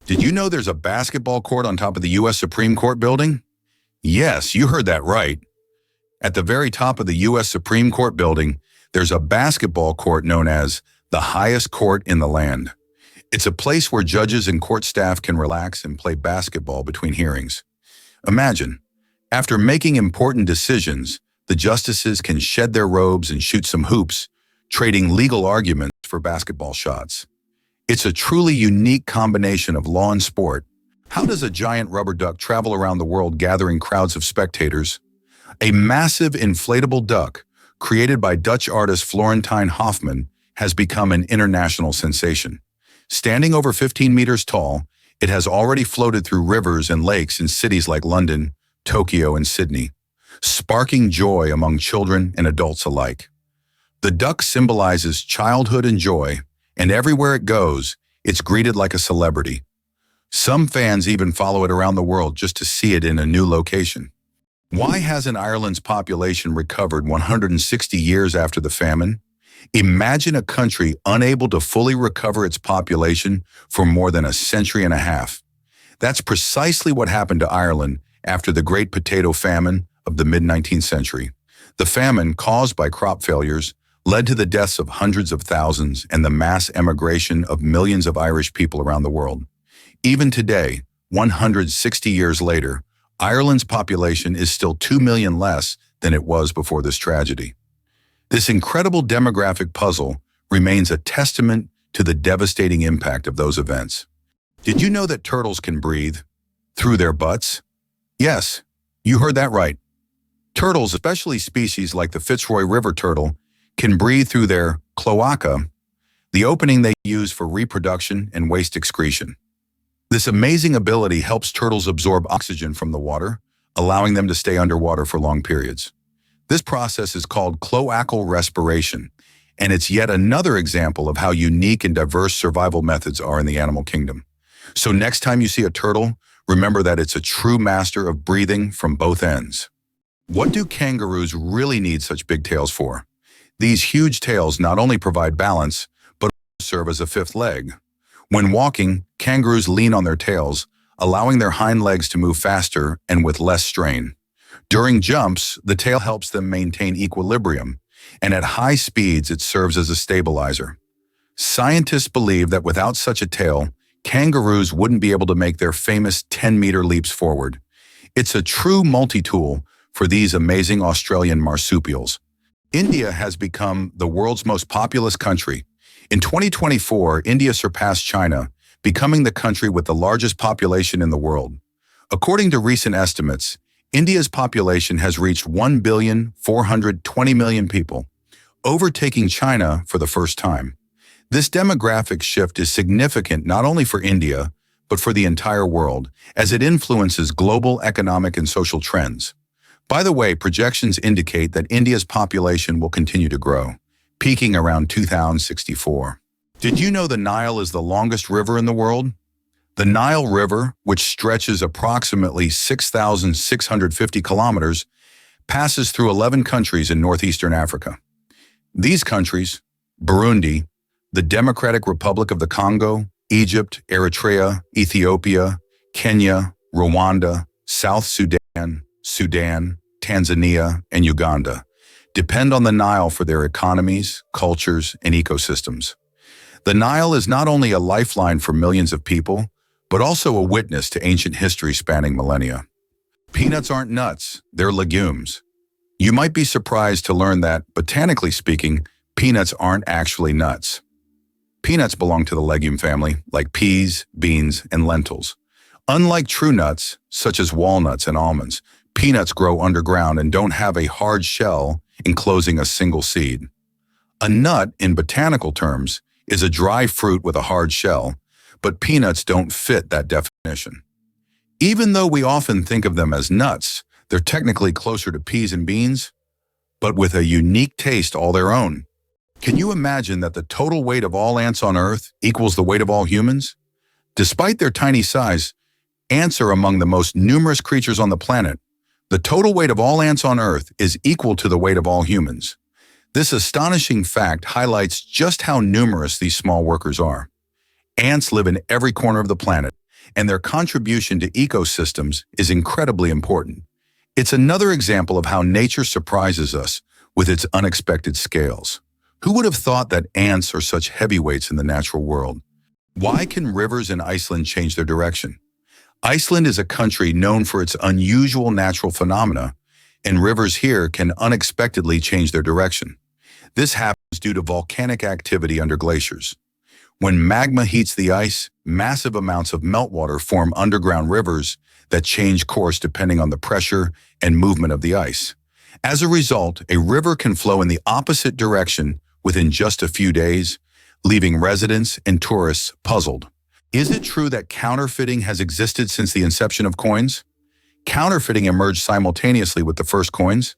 Did you know there's a basketball court on top of the U.S. Supreme Court building? Yes, you heard that right. At the very top of the U.S. Supreme Court building, there's a basketball court known as the highest court in the land. It's a place where judges and court staff can relax and play basketball between hearings. Imagine, after making important decisions, the justices can shed their robes and shoot some hoops, trading legal arguments for basketball shots. It's a truly unique combination of law and sport. How does a giant rubber duck travel around the world gathering crowds of spectators? A massive inflatable duck, created by Dutch artist Florentijn Hofman, has become an international sensation. Standing over 15 meters tall, it has already floated through rivers and lakes in cities like London, Tokyo, and Sydney, sparking joy among children and adults alike. The duck symbolizes childhood and joy, and everywhere it goes, it's greeted like a celebrity. Some fans even follow it around the world just to see it in a new location. Why hasn't Ireland's population recovered 160 years after the famine? Imagine a country unable to fully recover its population for more than a century and a half. That's precisely what happened to Ireland after the Great Potato Famine of the mid-19th century. The famine, caused by crop failures, led to the deaths of hundreds of thousands and the mass emigration of millions of Irish people around the world. Even today, 160 years later, Ireland's population is still 2 million less than it was before this tragedy. This incredible demographic puzzle remains a testament to the devastating impact of those events. Did you know that turtles can breathe through their butts? Yes, you heard that right. Turtles, especially species like the Fitzroy River turtle, can breathe through their cloaca, the opening they use for reproduction and waste excretion. This amazing ability helps turtles absorb oxygen from the water, allowing them to stay underwater for long periods. This process is called cloacal respiration, and it's yet another example of how unique and diverse survival methods are in the animal kingdom. So next time you see a turtle, remember that it's a true master of breathing from both ends. What do kangaroos really need such big tails for? These huge tails not only provide balance, but also serve as a fifth leg. When walking, kangaroos lean on their tails, allowing their hind legs to move faster and with less strain. During jumps, the tail helps them maintain equilibrium, and at high speeds it serves as a stabilizer. Scientists believe that without such a tail, kangaroos wouldn't be able to make their famous 10-meter leaps forward. It's a true multi-tool for these amazing Australian marsupials. India has become the world's most populous country. In 2024, India surpassed China, becoming the country with the largest population in the world. According to recent estimates, India's population has reached 1,420,000,000 people, overtaking China for the first time. This demographic shift is significant not only for India, but for the entire world, as it influences global economic and social trends. By the way, projections indicate that India's population will continue to grow, peaking around 2064. Did you know the Nile is the longest river in the world? The Nile River, which stretches approximately 6,650 kilometers, passes through 11 countries in northeastern Africa. These countries, Burundi, the Democratic Republic of the Congo, Egypt, Eritrea, Ethiopia, Kenya, Rwanda, South Sudan, Tanzania, and Uganda, depend on the Nile for their economies, cultures, and ecosystems. The Nile is not only a lifeline for millions of people, but also a witness to ancient history spanning millennia. Peanuts aren't nuts, they're legumes. You might be surprised to learn that, botanically speaking, peanuts aren't actually nuts. Peanuts belong to the legume family, like peas, beans, and lentils. Unlike true nuts, such as walnuts and almonds, peanuts grow underground and don't have a hard shell enclosing a single seed. A nut, in botanical terms, is a dry fruit with a hard shell, but peanuts don't fit that definition. Even though we often think of them as nuts, they're technically closer to peas and beans, but with a unique taste all their own. Can you imagine that the total weight of all ants on Earth equals the weight of all humans? Despite their tiny size, ants are among the most numerous creatures on the planet. The total weight of all ants on Earth is equal to the weight of all humans. This astonishing fact highlights just how numerous these small workers are. Ants live in every corner of the planet, and their contribution to ecosystems is incredibly important. It's another example of how nature surprises us with its unexpected scales. Who would have thought that ants are such heavyweights in the natural world? Why can rivers in Iceland change their direction? Iceland is a country known for its unusual natural phenomena, and rivers here can unexpectedly change their direction. This happens due to volcanic activity under glaciers. When magma heats the ice, massive amounts of meltwater form underground rivers that change course depending on the pressure and movement of the ice. As a result, a river can flow in the opposite direction within just a few days, leaving residents and tourists puzzled. Is it true that counterfeiting has existed since the inception of coins? Counterfeiting emerged simultaneously with the first coins.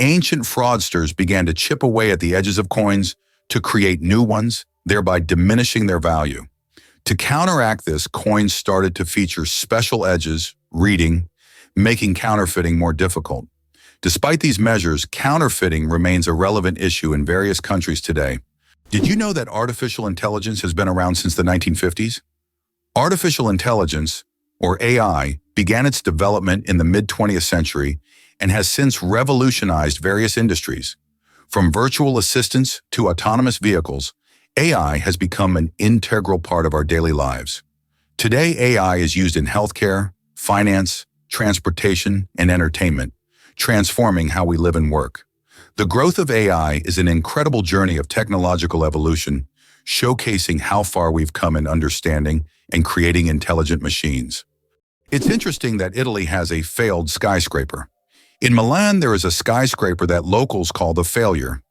Ancient fraudsters began to chip away at the edges of coins to create new ones, thereby diminishing their value. To counteract this, coins started to feature special edges, reading, making counterfeiting more difficult. Despite these measures, counterfeiting remains a relevant issue in various countries today. Did you know that artificial intelligence has been around since the 1950s? Artificial intelligence, or AI, began its development in the mid-20th century and has since revolutionized various industries. From virtual assistants to autonomous vehicles, AI has become an integral part of our daily lives. Today, AI is used in healthcare, finance, transportation, and entertainment, transforming how we live and work. The growth of AI is an incredible journey of technological evolution, showcasing how far we've come in understanding and creating intelligent machines. It's interesting that Italy has a failed skyscraper. In Milan, there is a skyscraper that locals call the failure.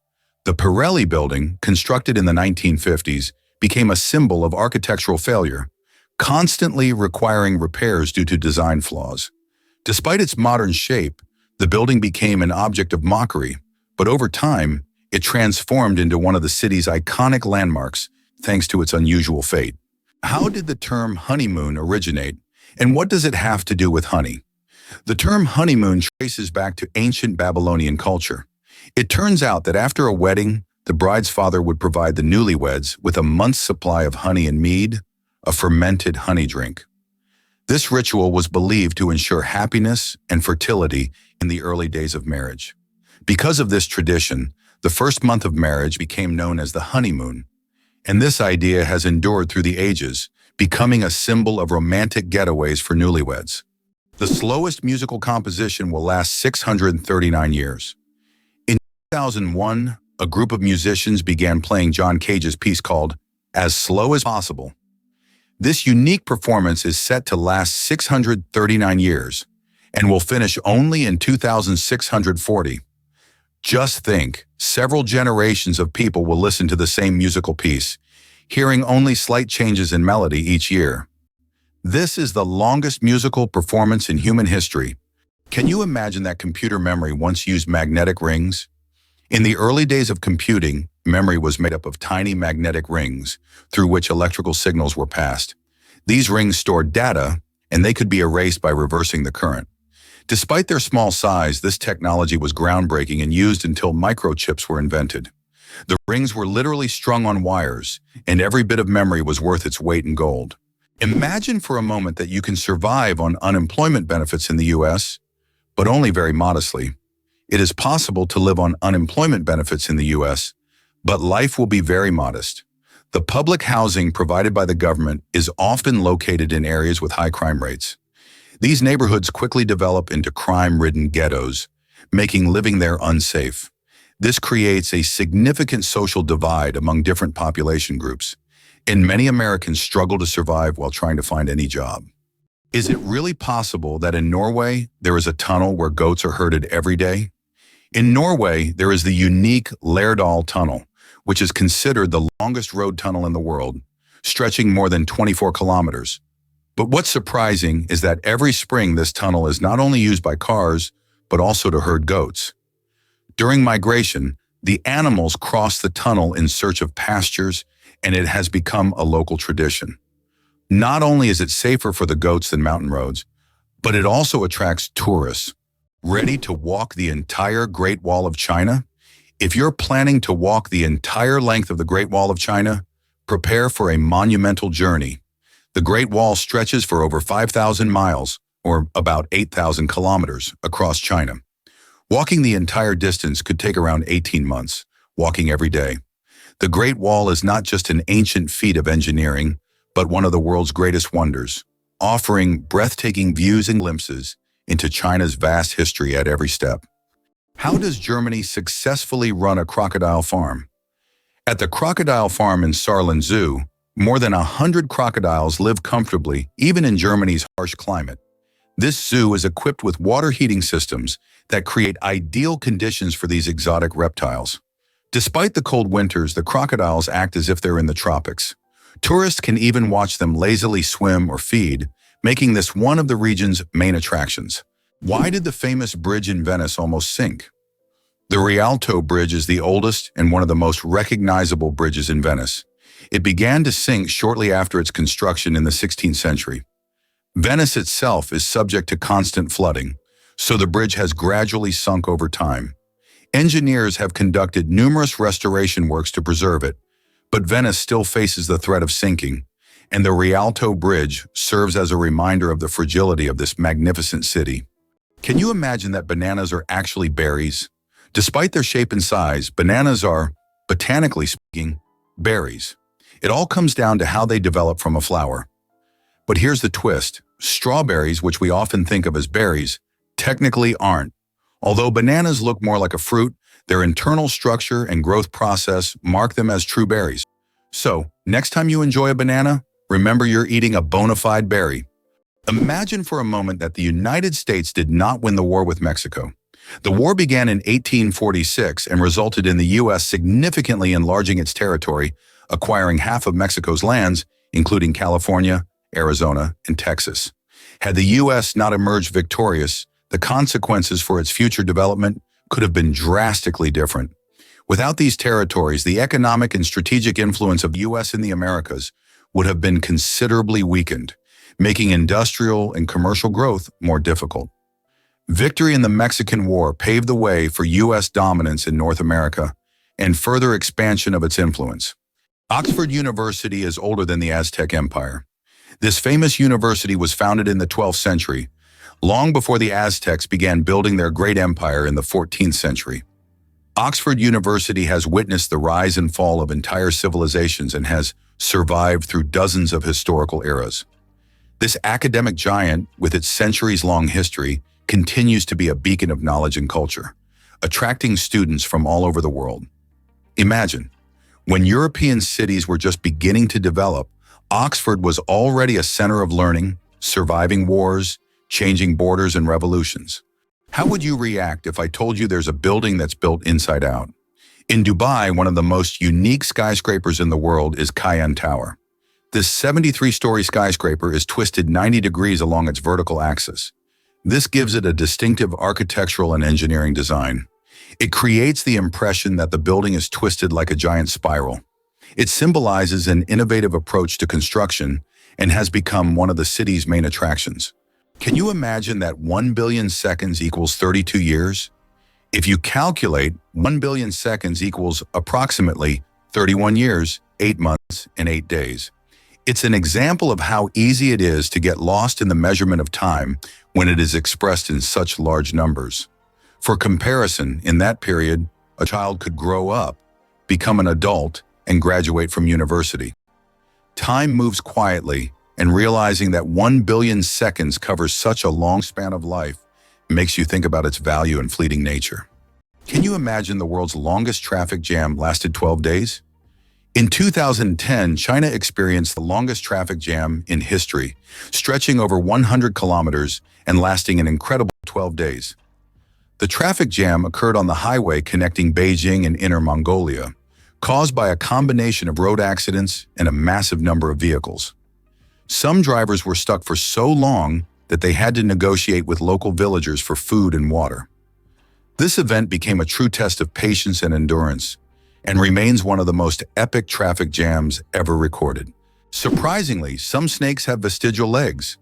The Pirelli building, constructed in the 1950s, became a symbol of architectural failure, constantly requiring repairs due to design flaws. Despite its modern shape, the building became an object of mockery, but over time, it transformed into one of the city's iconic landmarks thanks to its unusual fate. How did the term honeymoon originate, and what does it have to do with honey? The term honeymoon traces back to ancient Babylonian culture. It turns out that after a wedding, the bride's father would provide the newlyweds with a month's supply of honey and mead, a fermented honey drink. This ritual was believed to ensure happiness and fertility in the early days of marriage. Because of this tradition, the first month of marriage became known as the honeymoon, and this idea has endured through the ages, becoming a symbol of romantic getaways for newlyweds. The slowest musical composition will last 639 years. In 2001, a group of musicians began playing John Cage's piece called As Slow as Possible. This unique performance is set to last 639 years and will finish only in 2640. Just think, several generations of people will listen to the same musical piece, hearing only slight changes in melody each year. This is the longest musical performance in human history. Can you imagine that computer memory once used magnetic rings? In the early days of computing, memory was made up of tiny magnetic rings through which electrical signals were passed. These rings stored data, and they could be erased by reversing the current. Despite their small size, this technology was groundbreaking and used until microchips were invented. The rings were literally strung on wires, and every bit of memory was worth its weight in gold. Imagine for a moment that you can survive on unemployment benefits in the U.S., but only very modestly. It is possible to live on unemployment benefits in the U.S., but life will be very modest. The public housing provided by the government is often located in areas with high crime rates. These neighborhoods quickly develop into crime-ridden ghettos, making living there unsafe. This creates a significant social divide among different population groups, and many Americans struggle to survive while trying to find any job. Is it really possible that in Norway, there is a tunnel where goats are herded every day? In Norway, there is the unique Lærdal Tunnel, which is considered the longest road tunnel in the world, stretching more than 24 kilometers. But what's surprising is that every spring this tunnel is not only used by cars, but also to herd goats. During migration, the animals cross the tunnel in search of pastures, and it has become a local tradition. Not only is it safer for the goats than mountain roads, but it also attracts tourists. Ready to walk the entire Great Wall of China? If you're planning to walk the entire length of the Great Wall of China, prepare for a monumental journey. The Great Wall stretches for over 5,000 miles, or about 8,000 kilometers, across China. Walking the entire distance could take around 18 months, walking every day. The Great Wall is not just an ancient feat of engineering, but one of the world's greatest wonders, offering breathtaking views and glimpses into China's vast history at every step. How does Germany successfully run a crocodile farm? At the crocodile farm in Saarland Zoo, more than 100 crocodiles live comfortably, even in Germany's harsh climate. This zoo is equipped with water heating systems that create ideal conditions for these exotic reptiles. Despite the cold winters, the crocodiles act as if they're in the tropics. Tourists can even watch them lazily swim or feed, making this one of the region's main attractions. Why did the famous bridge in Venice almost sink? The Rialto Bridge is the oldest and one of the most recognizable bridges in Venice. It began to sink shortly after its construction in the 16th century. Venice itself is subject to constant flooding, so the bridge has gradually sunk over time. Engineers have conducted numerous restoration works to preserve it, but Venice still faces the threat of sinking, and the Rialto Bridge serves as a reminder of the fragility of this magnificent city. Can you imagine that bananas are actually berries? Despite their shape and size, bananas are, botanically speaking, berries. It all comes down to how they develop from a flower. But here's the twist. Strawberries, which we often think of as berries, technically aren't. Although bananas look more like a fruit, their internal structure and growth process mark them as true berries. So, next time you enjoy a banana, remember you're eating a bona fide berry. Imagine for a moment that the United States did not win the war with Mexico. The war began in 1846 and resulted in the U.S. significantly enlarging its territory, acquiring half of Mexico's lands, including California, Arizona, and Texas. Had the U.S. not emerged victorious, the consequences for its future development could have been drastically different. Without these territories, the economic and strategic influence of the U.S. in the Americas would have been considerably weakened, making industrial and commercial growth more difficult. Victory in the Mexican War paved the way for U.S. dominance in North America and further expansion of its influence. Oxford University is older than the Aztec Empire. This famous university was founded in the 12th century, long before the Aztecs began building their great empire in the 14th century. Oxford University has witnessed the rise and fall of entire civilizations and has survived through dozens of historical eras. This academic giant, with its centuries-long history, continues to be a beacon of knowledge and culture, attracting students from all over the world. Imagine, when European cities were just beginning to develop, Oxford was already a center of learning, surviving wars, changing borders and revolutions. How would you react if I told you there's a building that's built inside out? In Dubai, one of the most unique skyscrapers in the world is Cayenne Tower. This 73-story skyscraper is twisted 90 degrees along its vertical axis. This gives it a distinctive architectural and engineering design. It creates the impression that the building is twisted like a giant spiral. It symbolizes an innovative approach to construction and has become one of the city's main attractions. Can you imagine that 1 billion seconds equals 32 years? If you calculate, 1 billion seconds equals approximately 31 years, 8 months, and 8 days. It's an example of how easy it is to get lost in the measurement of time when it is expressed in such large numbers. For comparison, in that period, a child could grow up, become an adult, and graduate from university. Time moves quietly, and realizing that 1 billion seconds covers such a long span of life makes you think about its value and fleeting nature. Can you imagine the world's longest traffic jam lasted 12 days? In 2010, China experienced the longest traffic jam in history, stretching over 100 kilometers and lasting an incredible 12 days. The traffic jam occurred on the highway connecting Beijing and Inner Mongolia, caused by a combination of road accidents and a massive number of vehicles. Some drivers were stuck for so long that they had to negotiate with local villagers for food and water. This event became a true test of patience and endurance, and remains one of the most epic traffic jams ever recorded. Surprisingly, some snakes have vestigial legs.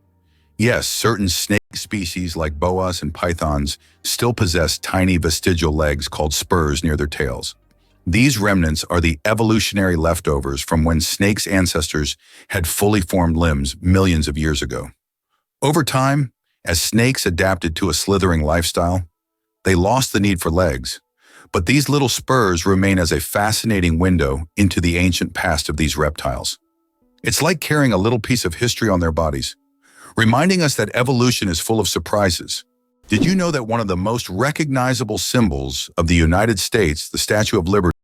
Yes, certain snake species like boas and pythons still possess tiny vestigial legs called spurs near their tails. These remnants are the evolutionary leftovers from when snakes' ancestors had fully formed limbs millions of years ago. Over time, as snakes adapted to a slithering lifestyle, they lost the need for legs. But these little spurs remain as a fascinating window into the ancient past of these reptiles. It's like carrying a little piece of history on their bodies, reminding us that evolution is full of surprises. Did you know that one of the most recognizable symbols of the United States, the Statue of Liberty,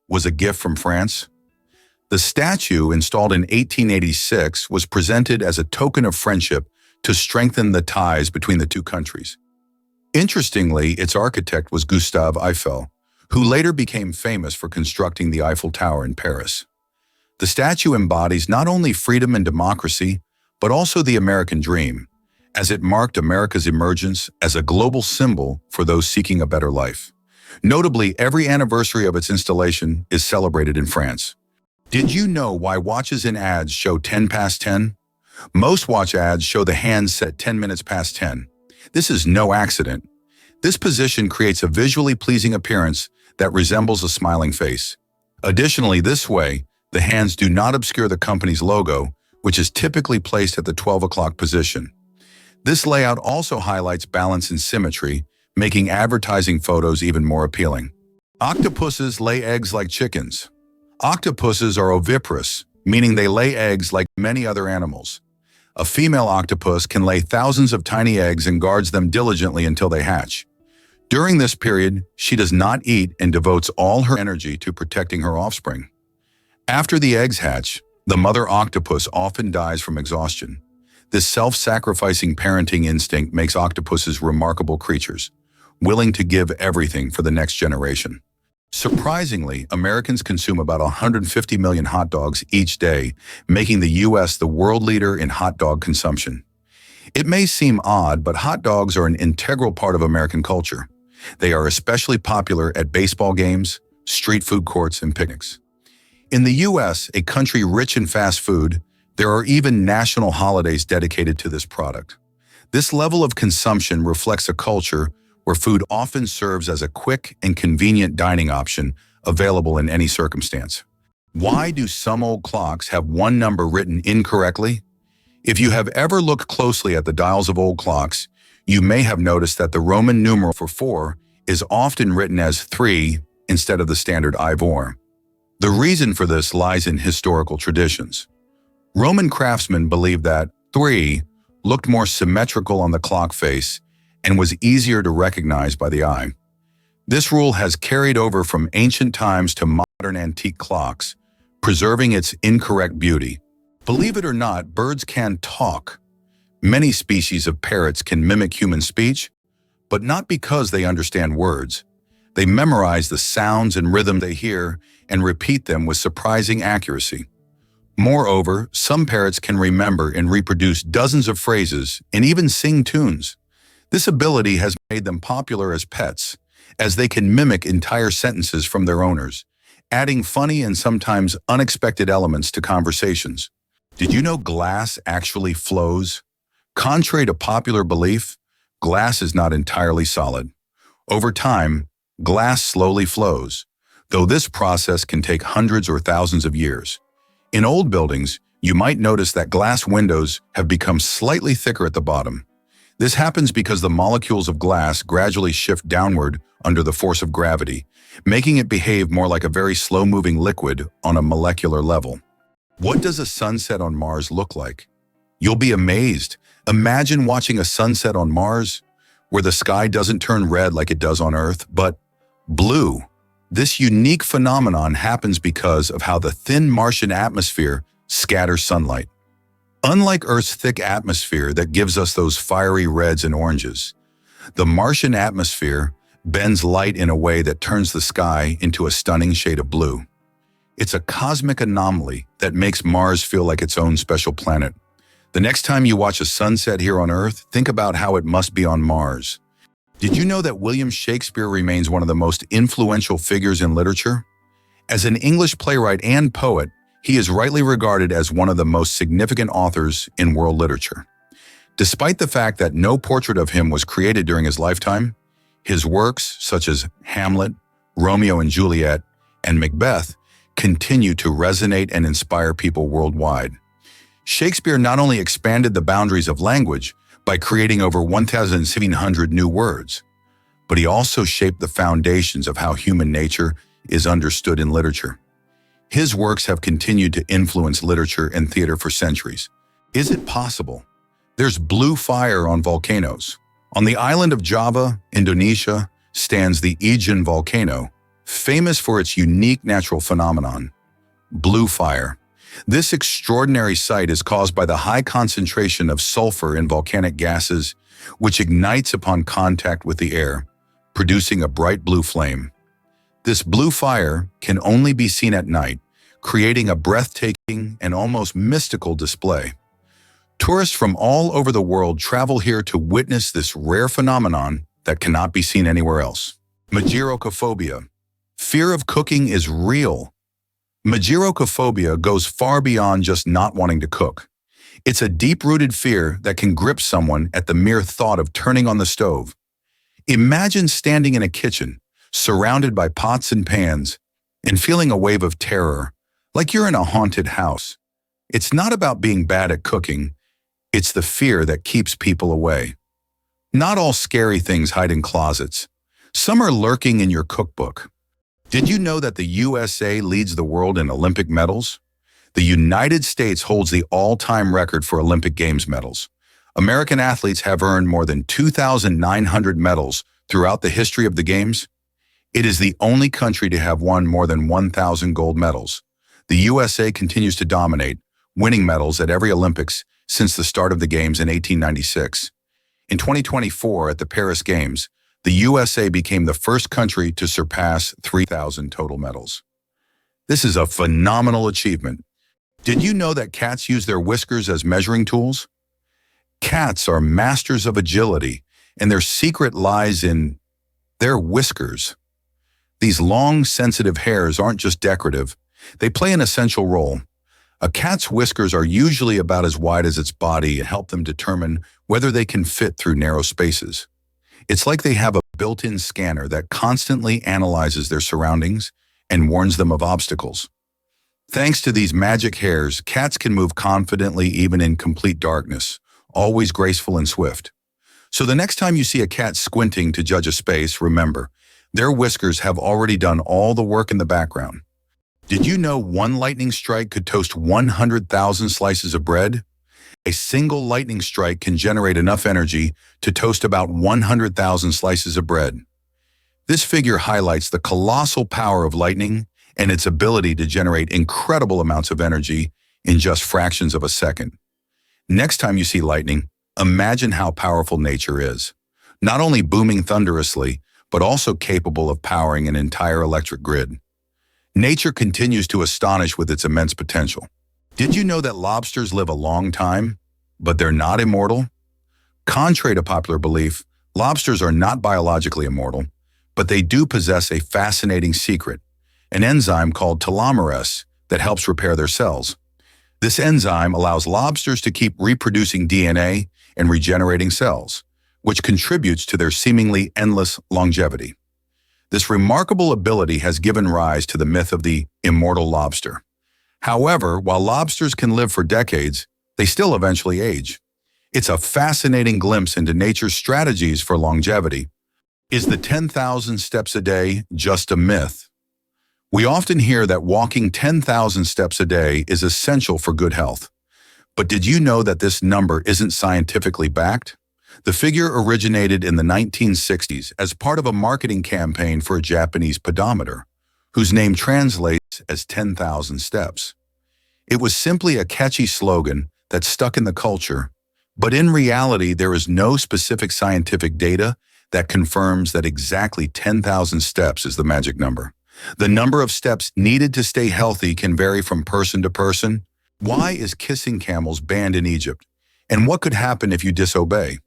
was a gift from France? The statue, installed in 1886, was presented as a token of friendship to strengthen the ties between the two countries. Interestingly, its architect was Gustave Eiffel, who later became famous for constructing the Eiffel Tower in Paris. The statue embodies not only freedom and democracy, but also the American dream, as it marked America's emergence as a global symbol for those seeking a better life. Notably, every anniversary of its installation is celebrated in France. Did you know why watches in ads show 10 past 10? Most watch ads show the hands set 10 minutes past 10. This is no accident. This position creates a visually pleasing appearance that resembles a smiling face. Additionally, this way, the hands do not obscure the company's logo, which is typically placed at the 12 o'clock position. This layout also highlights balance and symmetry, making advertising photos even more appealing. Octopuses lay eggs like chickens. Octopuses are oviparous, meaning they lay eggs like many other animals. A female octopus can lay thousands of tiny eggs and guards them diligently until they hatch. During this period, she does not eat and devotes all her energy to protecting her offspring. After the eggs hatch, the mother octopus often dies from exhaustion. This self-sacrificing parenting instinct makes octopuses remarkable creatures, willing to give everything for the next generation. Surprisingly, Americans consume about 150 million hot dogs each day, making the U.S. the world leader in hot dog consumption. It may seem odd, but hot dogs are an integral part of American culture. They are especially popular at baseball games, street food courts, and picnics. In the U.S., a country rich in fast food, there are even national holidays dedicated to this product. This level of consumption reflects a culture where food often serves as a quick and convenient dining option available in any circumstance. Why do some old clocks have one number written incorrectly? If you have ever looked closely at the dials of old clocks, you may have noticed that the Roman numeral for 4 is often written as 3 instead of the standard Ivor. The reason for this lies in historical traditions. Roman craftsmen believed that 3 looked more symmetrical on the clock face and was easier to recognize by the eye. This rule has carried over from ancient times to modern antique clocks, preserving its incorrect beauty. Believe it or not, birds can talk. Many species of parrots can mimic human speech, but not because they understand words. They memorize the sounds and rhythm they hear and repeat them with surprising accuracy. Moreover, some parrots can remember and reproduce dozens of phrases and even sing tunes. This ability has made them popular as pets, as they can mimic entire sentences from their owners, adding funny and sometimes unexpected elements to conversations. Did you know glass actually flows? Contrary to popular belief, glass is not entirely solid. Over time, glass slowly flows, though this process can take hundreds or thousands of years. In old buildings, you might notice that glass windows have become slightly thicker at the bottom. This happens because the molecules of glass gradually shift downward under the force of gravity, making it behave more like a very slow-moving liquid on a molecular level. What does a sunset on Mars look like? You'll be amazed. Imagine watching a sunset on Mars, where the sky doesn't turn red like it does on Earth, but blue. This unique phenomenon happens because of how the thin Martian atmosphere scatters sunlight. Unlike Earth's thick atmosphere that gives us those fiery reds and oranges, the Martian atmosphere bends light in a way that turns the sky into a stunning shade of blue. It's a cosmic anomaly that makes Mars feel like its own special planet. The next time you watch a sunset here on Earth, think about how it must be on Mars. Did you know that William Shakespeare remains one of the most influential figures in literature? As an English playwright and poet, he is rightly regarded as one of the most significant authors in world literature. Despite the fact that no portrait of him was created during his lifetime, his works, such as Hamlet, Romeo and Juliet, and Macbeth continue to resonate and inspire people worldwide. Shakespeare not only expanded the boundaries of language by creating over 1,700 new words, but he also shaped the foundations of how human nature is understood in literature. His works have continued to influence literature and theater for centuries. Is it possible? There's blue fire on volcanoes. On the island of Java, Indonesia, stands the Aegean volcano, famous for its unique natural phenomenon, blue fire. This extraordinary sight is caused by the high concentration of sulfur in volcanic gases, which ignites upon contact with the air, producing a bright blue flame. This blue fire can only be seen at night, creating a breathtaking and almost mystical display. Tourists from all over the world travel here to witness this rare phenomenon that cannot be seen anywhere else. Mageirocophobia. Fear of cooking is real. Mageirocophobia goes far beyond just not wanting to cook. It's a deep-rooted fear that can grip someone at the mere thought of turning on the stove. Imagine standing in a kitchen, surrounded by pots and pans, and feeling a wave of terror, like you're in a haunted house. It's not about being bad at cooking, it's the fear that keeps people away. Not all scary things hide in closets. Some are lurking in your cookbook. Did you know that the USA leads the world in Olympic medals? The United States holds the all-time record for Olympic Games medals. American athletes have earned more than 2,900 medals throughout the history of the Games. It is the only country to have won more than 1,000 gold medals. The USA continues to dominate, winning medals at every Olympics since the start of the Games in 1896. In 2024, at the Paris Games, the USA became the first country to surpass 3,000 total medals. This is a phenomenal achievement. Did you know that cats use their whiskers as measuring tools? Cats are masters of agility, and their secret lies in their whiskers. These long, sensitive hairs aren't just decorative. They play an essential role. A cat's whiskers are usually about as wide as its body and help them determine whether they can fit through narrow spaces. It's like they have a built-in scanner that constantly analyzes their surroundings and warns them of obstacles. Thanks to these magic hairs, cats can move confidently even in complete darkness, always graceful and swift. So the next time you see a cat squinting to judge a space, remember, their whiskers have already done all the work in the background. Did you know one lightning strike could toast 100,000 slices of bread? A single lightning strike can generate enough energy to toast about 100,000 slices of bread. This figure highlights the colossal power of lightning and its ability to generate incredible amounts of energy in just fractions of a second. Next time you see lightning, imagine how powerful nature is, not only booming thunderously, but also capable of powering an entire electric grid. Nature continues to astonish with its immense potential. Did you know that lobsters live a long time, but they're not immortal? Contrary to popular belief, lobsters are not biologically immortal, but they do possess a fascinating secret, an enzyme called telomerase that helps repair their cells. This enzyme allows lobsters to keep reproducing DNA and regenerating cells, which contributes to their seemingly endless longevity. This remarkable ability has given rise to the myth of the immortal lobster. However, while lobsters can live for decades, they still eventually age. It's a fascinating glimpse into nature's strategies for longevity. Is the 10,000 steps a day just a myth? We often hear that walking 10,000 steps a day is essential for good health. But did you know that this number isn't scientifically backed? The figure originated in the 1960s as part of a marketing campaign for a Japanese pedometer, whose name translates as 10,000 steps. It was simply a catchy slogan that stuck in the culture, but in reality there is no specific scientific data that confirms that exactly 10,000 steps is the magic number. The number of steps needed to stay healthy can vary from person to person. Why is kissing camels banned in Egypt? And what could happen if you disobey?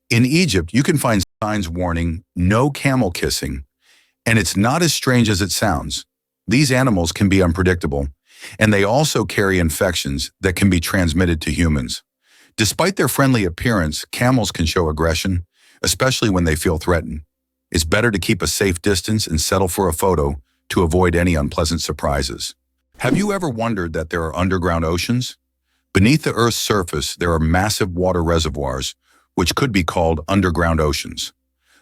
In Egypt, you can find signs warning, "No camel kissing," and it's not as strange as it sounds. These animals can be unpredictable, and they also carry infections that can be transmitted to humans. Despite their friendly appearance, camels can show aggression, especially when they feel threatened. It's better to keep a safe distance and settle for a photo to avoid any unpleasant surprises. Have you ever wondered that there are underground oceans? Beneath the Earth's surface, there are massive water reservoirs, which could be called underground oceans.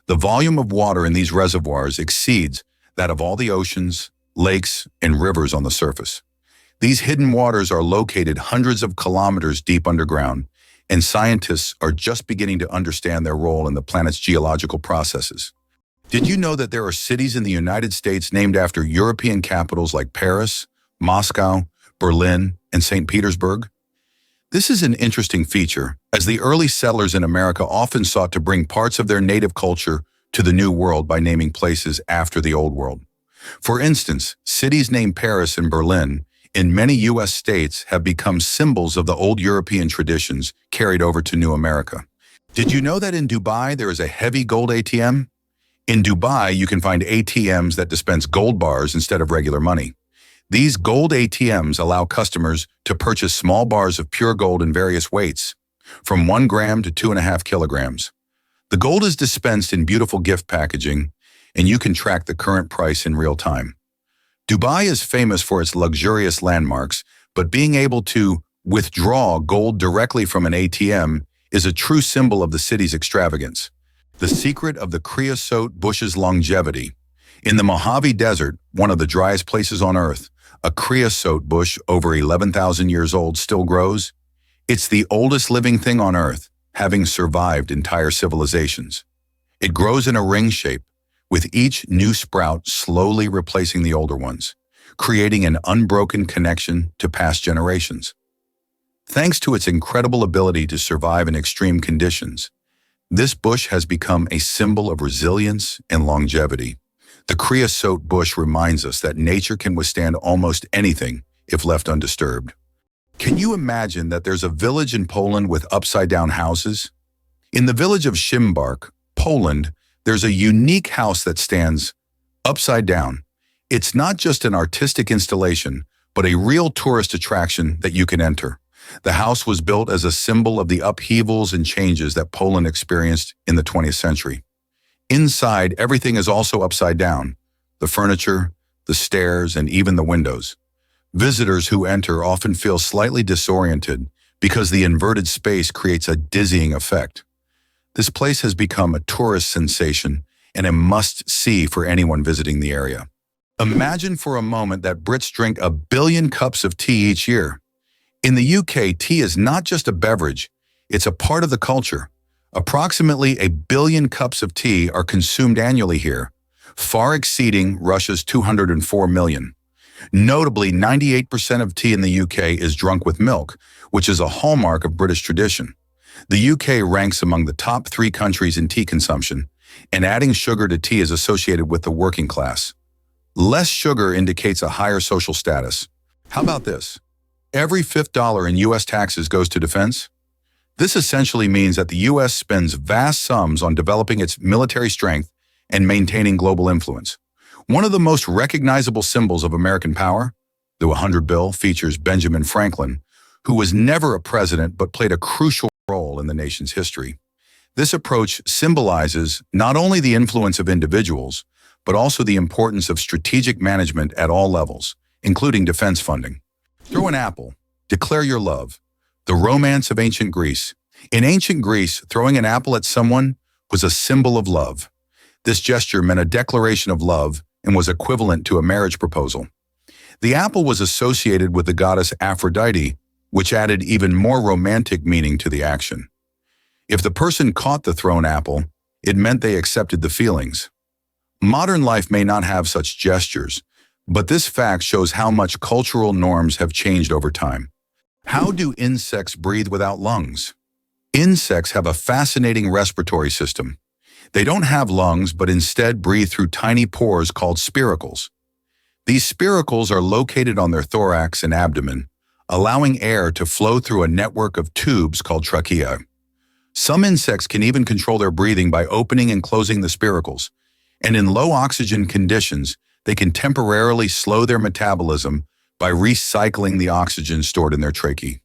The volume of water in these reservoirs exceeds that of all the oceans, lakes, and rivers on the surface. These hidden waters are located hundreds of kilometers deep underground, and scientists are just beginning to understand their role in the planet's geological processes. Did you know that there are cities in the United States named after European capitals like Paris, Moscow, Berlin, and St. Petersburg? This is an interesting feature, as the early settlers in America often sought to bring parts of their native culture to the New World by naming places after the Old World. For instance, cities named Paris and Berlin in many U.S. states have become symbols of the old European traditions carried over to New America. Did you know that in Dubai there is a heavy gold ATM? In Dubai, you can find ATMs that dispense gold bars instead of regular money. These gold ATMs allow customers to purchase small bars of pure gold in various weights, from 1 gram to 2.5 kilograms. The gold is dispensed in beautiful gift packaging, and you can track the current price in real time. Dubai is famous for its luxurious landmarks, but being able to withdraw gold directly from an ATM is a true symbol of the city's extravagance. The secret of the creosote bush's longevity. In the Mojave Desert, one of the driest places on Earth, a creosote bush over 11,000 years old still grows. It's the oldest living thing on Earth, having survived entire civilizations. It grows in a ring shape, with each new sprout slowly replacing the older ones, creating an unbroken connection to past generations. Thanks to its incredible ability to survive in extreme conditions, this bush has become a symbol of resilience and longevity. The creosote bush reminds us that nature can withstand almost anything if left undisturbed. Can you imagine that there's a village in Poland with upside-down houses? In the village of Szymbark, Poland, there's a unique house that stands upside down. It's not just an artistic installation, but a real tourist attraction that you can enter. The house was built as a symbol of the upheavals and changes that Poland experienced in the 20th century. Inside, everything is also upside down: the furniture, the stairs, and even the windows. Visitors who enter often feel slightly disoriented because the inverted space creates a dizzying effect. This place has become a tourist sensation and a must-see for anyone visiting the area. Imagine for a moment that Brits drink 1 billion cups of tea each year. In the UK, tea is not just a beverage, it's a part of the culture. Approximately 1 billion cups of tea are consumed annually here, far exceeding Russia's 204 million. Notably, 98% of tea in the UK is drunk with milk, which is a hallmark of British tradition. The UK ranks among the top 3 countries in tea consumption, and adding sugar to tea is associated with the working class. Less sugar indicates a higher social status. How about this? Every fifth dollar in U.S. taxes goes to defense. This essentially means that the U.S. spends vast sums on developing its military strength and maintaining global influence. One of the most recognizable symbols of American power, the 100 bill, features Benjamin Franklin, who was never a president but played a crucial role in the nation's history. This approach symbolizes not only the influence of individuals, but also the importance of strategic management at all levels, including defense funding. Throw an apple. Declare your love. The romance of ancient Greece. In ancient Greece, throwing an apple at someone was a symbol of love. This gesture meant a declaration of love and was equivalent to a marriage proposal. The apple was associated with the goddess Aphrodite, which added even more romantic meaning to the action. If the person caught the thrown apple, it meant they accepted the feelings. Modern life may not have such gestures, but this fact shows how much cultural norms have changed over time. How do insects breathe without lungs? Insects have a fascinating respiratory system. They don't have lungs, but instead breathe through tiny pores called spiracles. These spiracles are located on their thorax and abdomen, allowing air to flow through a network of tubes called trachea. Some insects can even control their breathing by opening and closing the spiracles, and in low oxygen conditions, they can temporarily slow their metabolism by recycling the oxygen stored in their tracheae.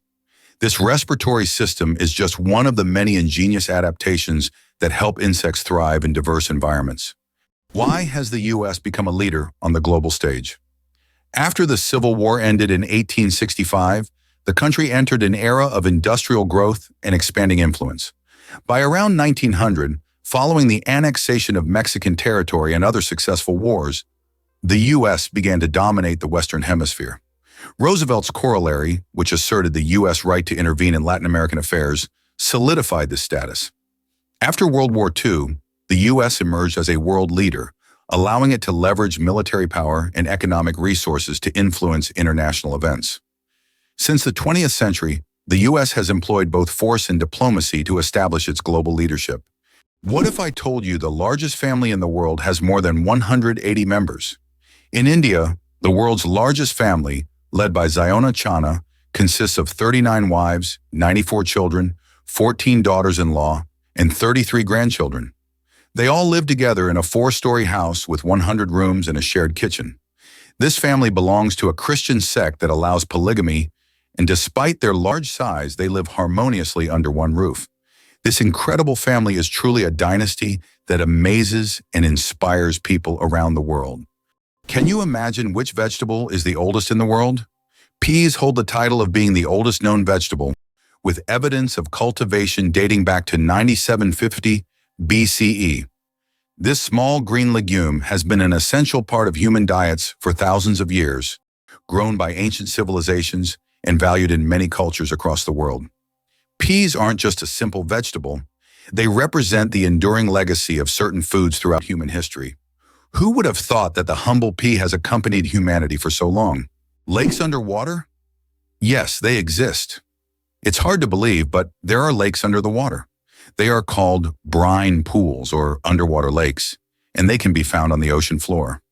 This respiratory system is just one of the many ingenious adaptations that help insects thrive in diverse environments. Why has the U.S. become a leader on the global stage? After the Civil War ended in 1865, the country entered an era of industrial growth and expanding influence. By around 1900, following the annexation of Mexican territory and other successful wars, the U.S. began to dominate the Western Hemisphere. Roosevelt's corollary, which asserted the U.S. right to intervene in Latin American affairs, solidified this status. After World War II, the U.S. emerged as a world leader, allowing it to leverage military power and economic resources to influence international events. Since the 20th century, the U.S. has employed both force and diplomacy to establish its global leadership. What if I told you the largest family in the world has more than 180 members? In India, the world's largest family, led by Ziona Chana, consists of 39 wives, 94 children, 14 daughters-in-law, and 33 grandchildren. They all live together in a 4-story house with 100 rooms and a shared kitchen. This family belongs to a Christian sect that allows polygamy, and despite their large size, they live harmoniously under one roof. This incredible family is truly a dynasty that amazes and inspires people around the world. Can you imagine which vegetable is the oldest in the world? Peas hold the title of being the oldest known vegetable, with evidence of cultivation dating back to 9750 BCE. This small green legume has been an essential part of human diets for thousands of years, grown by ancient civilizations and valued in many cultures across the world. Peas aren't just a simple vegetable. They represent the enduring legacy of certain foods throughout human history. Who would have thought that the humble pea has accompanied humanity for so long? Lakes underwater? Yes, they exist. It's hard to believe, but there are lakes under the water. They are called brine pools or underwater lakes, and they can be found on the ocean floor.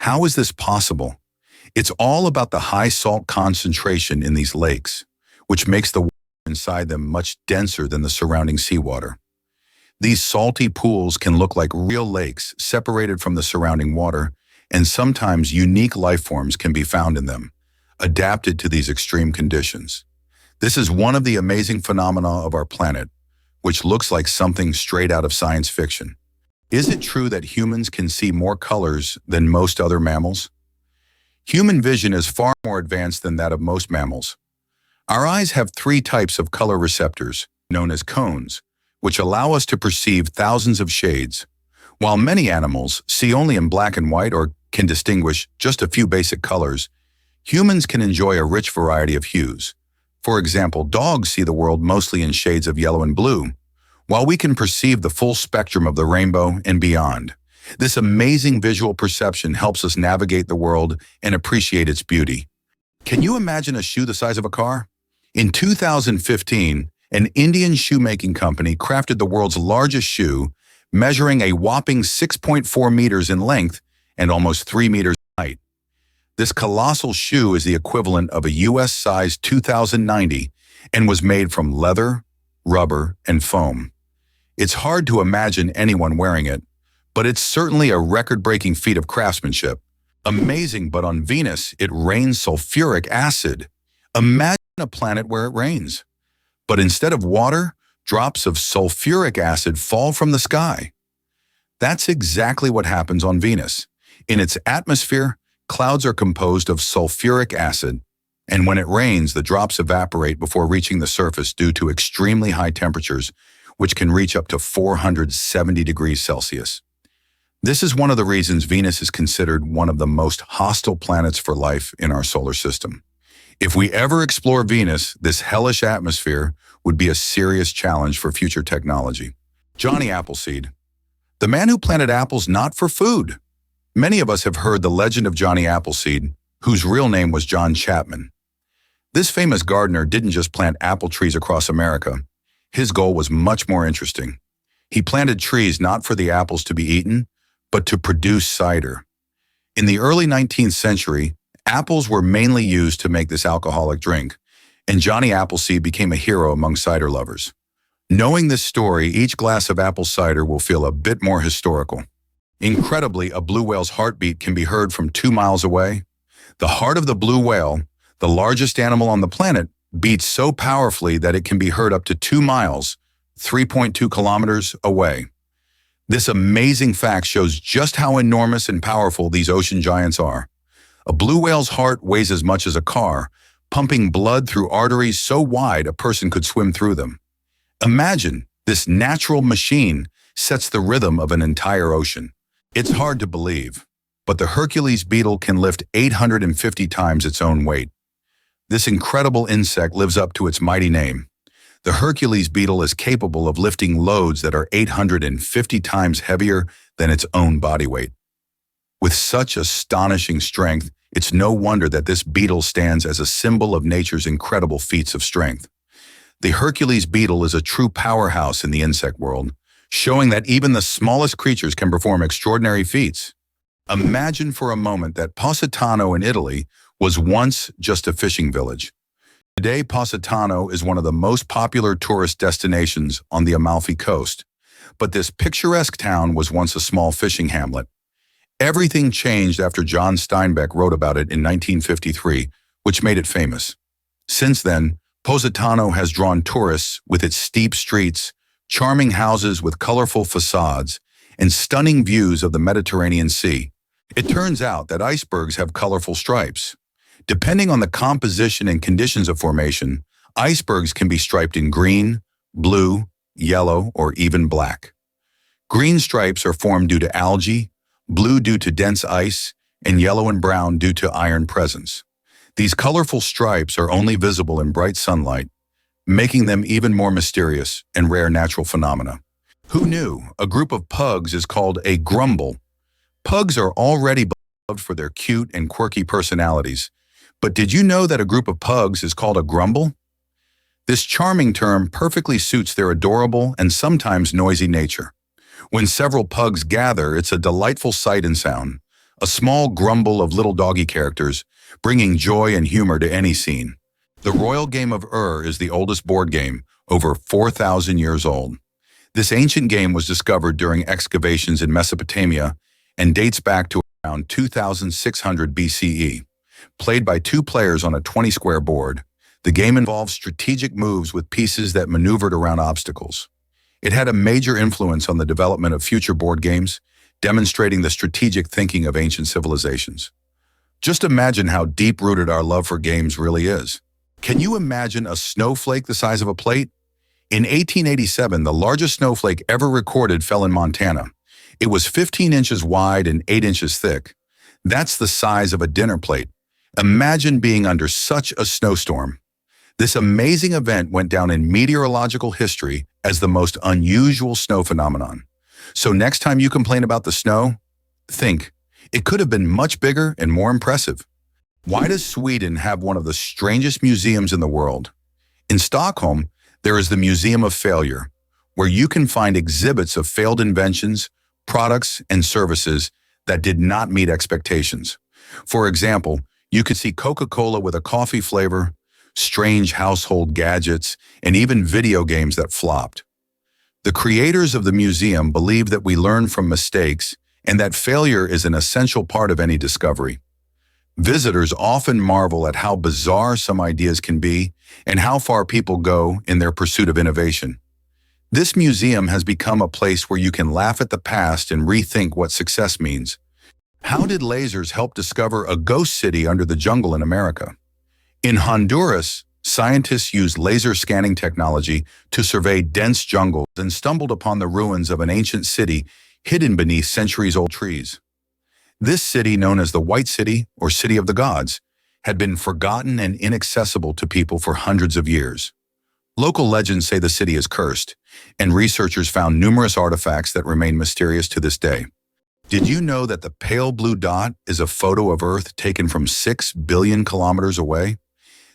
How is this possible? It's all about the high salt concentration in these lakes, which makes the water inside them much denser than the surrounding seawater. These salty pools can look like real lakes separated from the surrounding water, and sometimes unique life forms can be found in them, adapted to these extreme conditions. This is one of the amazing phenomena of our planet, which looks like something straight out of science fiction. Is it true that humans can see more colors than most other mammals? Human vision is far more advanced than that of most mammals. Our eyes have 3 types of color receptors, known as cones, which allow us to perceive thousands of shades. While many animals see only in black and white or can distinguish just a few basic colors, humans can enjoy a rich variety of hues. For example, dogs see the world mostly in shades of yellow and blue, while we can perceive the full spectrum of the rainbow and beyond. This amazing visual perception helps us navigate the world and appreciate its beauty. Can you imagine a shoe the size of a car? In 2015, an Indian shoemaking company crafted the world's largest shoe, measuring a whopping 6.4 meters in length and almost 3 meters in height. This colossal shoe is the equivalent of a US size 2090 and was made from leather, rubber, and foam. It's hard to imagine anyone wearing it, but it's certainly a record-breaking feat of craftsmanship. Amazing, but on Venus, it rains sulfuric acid. Imagine a planet where it rains. But instead of water, drops of sulfuric acid fall from the sky. That's exactly what happens on Venus. In its atmosphere, clouds are composed of sulfuric acid, and when it rains, the drops evaporate before reaching the surface due to extremely high temperatures, which can reach up to 470 degrees Celsius. This is one of the reasons Venus is considered one of the most hostile planets for life in our solar system. If we ever explore Venus, this hellish atmosphere would be a serious challenge for future technology. Johnny Appleseed, the man who planted apples not for food. Many of us have heard the legend of Johnny Appleseed, whose real name was John Chapman. This famous gardener didn't just plant apple trees across America. His goal was much more interesting. He planted trees not for the apples to be eaten, but to produce cider. In the early 19th century, apples were mainly used to make this alcoholic drink, and Johnny Appleseed became a hero among cider lovers. Knowing this story, each glass of apple cider will feel a bit more historical. Incredibly, a blue whale's heartbeat can be heard from 2 miles away. The heart of the blue whale, the largest animal on the planet, beats so powerfully that it can be heard up to 2 miles, 3.2 kilometers away. This amazing fact shows just how enormous and powerful these ocean giants are. A blue whale's heart weighs as much as a car, pumping blood through arteries so wide a person could swim through them. Imagine this natural machine sets the rhythm of an entire ocean. It's hard to believe, but the Hercules beetle can lift 850 times its own weight. This incredible insect lives up to its mighty name. The Hercules beetle is capable of lifting loads that are 850 times heavier than its own body weight. With such astonishing strength, it's no wonder that this beetle stands as a symbol of nature's incredible feats of strength. The Hercules beetle is a true powerhouse in the insect world, showing that even the smallest creatures can perform extraordinary feats. Imagine for a moment that Positano in Italy was once just a fishing village. Today, Positano is one of the most popular tourist destinations on the Amalfi Coast, but this picturesque town was once a small fishing hamlet. Everything changed after John Steinbeck wrote about it in 1953, which made it famous. Since then, Positano has drawn tourists with its steep streets, charming houses with colorful facades, and stunning views of the Mediterranean Sea. It turns out that icebergs have colorful stripes. Depending on the composition and conditions of formation, icebergs can be striped in green, blue, yellow, or even black. Green stripes are formed due to algae, blue due to dense ice, and yellow and brown due to iron presence. These colorful stripes are only visible in bright sunlight, making them even more mysterious and rare natural phenomena. Who knew a group of pugs is called a grumble? Pugs are already beloved for their cute and quirky personalities, but did you know that a group of pugs is called a grumble? This charming term perfectly suits their adorable and sometimes noisy nature. When several pugs gather, it's a delightful sight and sound, a small grumble of little doggy characters, bringing joy and humor to any scene. The royal game of is the oldest board game, over 4,000 years old. This ancient game was discovered during excavations in Mesopotamia and dates back to around 2600 BCE. Played by two players on a 20-square board, the game involved strategic moves with pieces that maneuvered around obstacles. It had a major influence on the development of future board games, demonstrating the strategic thinking of ancient civilizations. Just imagine how deep-rooted our love for games really is. Can you imagine a snowflake the size of a plate? In 1887, the largest snowflake ever recorded fell in Montana. It was 15 inches wide and 8 inches thick. That's the size of a dinner plate. Imagine being under such a snowstorm. This amazing event went down in meteorological history as the most unusual snow phenomenon. So next time you complain about the snow, think, it could have been much bigger and more impressive. Why does Sweden have one of the strangest museums in the world? In Stockholm, there is the Museum of Failure, where you can find exhibits of failed inventions, products, and services that did not meet expectations. For example, you could see Coca-Cola with a coffee flavor, strange household gadgets, and even video games that flopped. The creators of the museum believe that we learn from mistakes and that failure is an essential part of any discovery. Visitors often marvel at how bizarre some ideas can be and how far people go in their pursuit of innovation. This museum has become a place where you can laugh at the past and rethink what success means. How did lasers help discover a ghost city under the jungle in America? In Honduras, scientists used laser scanning technology to survey dense jungles and stumbled upon the ruins of an ancient city hidden beneath centuries-old trees. This city, known as the White City or City of the Gods, had been forgotten and inaccessible to people for hundreds of years. Local legends say the city is cursed, and researchers found numerous artifacts that remain mysterious to this day. Did you know that the pale blue dot is a photo of Earth taken from 6 billion kilometers away?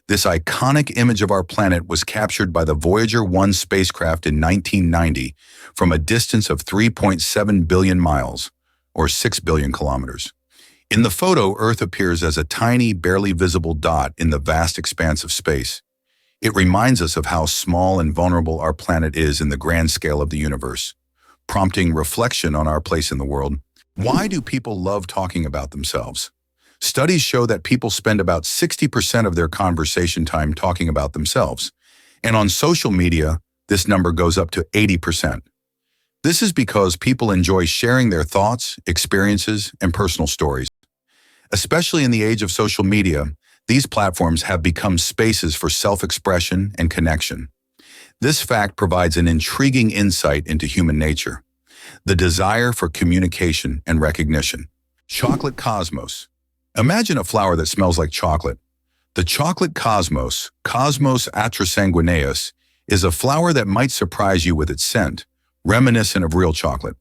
This iconic image of our planet was captured by the Voyager 1 spacecraft in 1990 from a distance of 3.7 billion miles, or 6 billion kilometers. In the photo, Earth appears as a tiny, barely visible dot in the vast expanse of space. It reminds us of how small and vulnerable our planet is in the grand scale of the universe, prompting reflection on our place in the world. Why do people love talking about themselves? Studies show that people spend about 60% of their conversation time talking about themselves, and on social media, this number goes up to 80%. This is because people enjoy sharing their thoughts, experiences, and personal stories. Especially in the age of social media, these platforms have become spaces for self-expression and connection. This fact provides an intriguing insight into human nature, the desire for communication and recognition. Chocolate cosmos. Imagine a flower that smells like chocolate. The chocolate cosmos, Cosmos atrasanguineus, is a flower that might surprise you with its scent, reminiscent of real chocolate.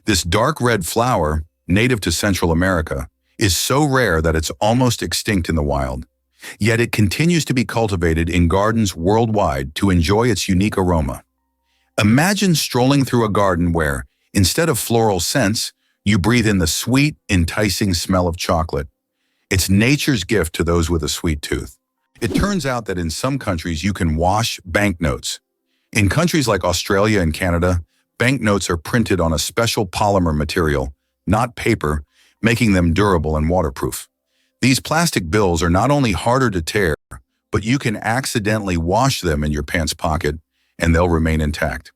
This dark red flower, native to Central America, is so rare that it's almost extinct in the wild. Yet it continues to be cultivated in gardens worldwide to enjoy its unique aroma. Imagine strolling through a garden where, instead of floral scents, you breathe in the sweet, enticing smell of chocolate. It's nature's gift to those with a sweet tooth. It turns out that in some countries you can wash banknotes. In countries like Australia and Canada, banknotes are printed on a special polymer material, not paper, making them durable and waterproof. These plastic bills are not only harder to tear, but you can accidentally wash them in your pants pocket and they'll remain intact.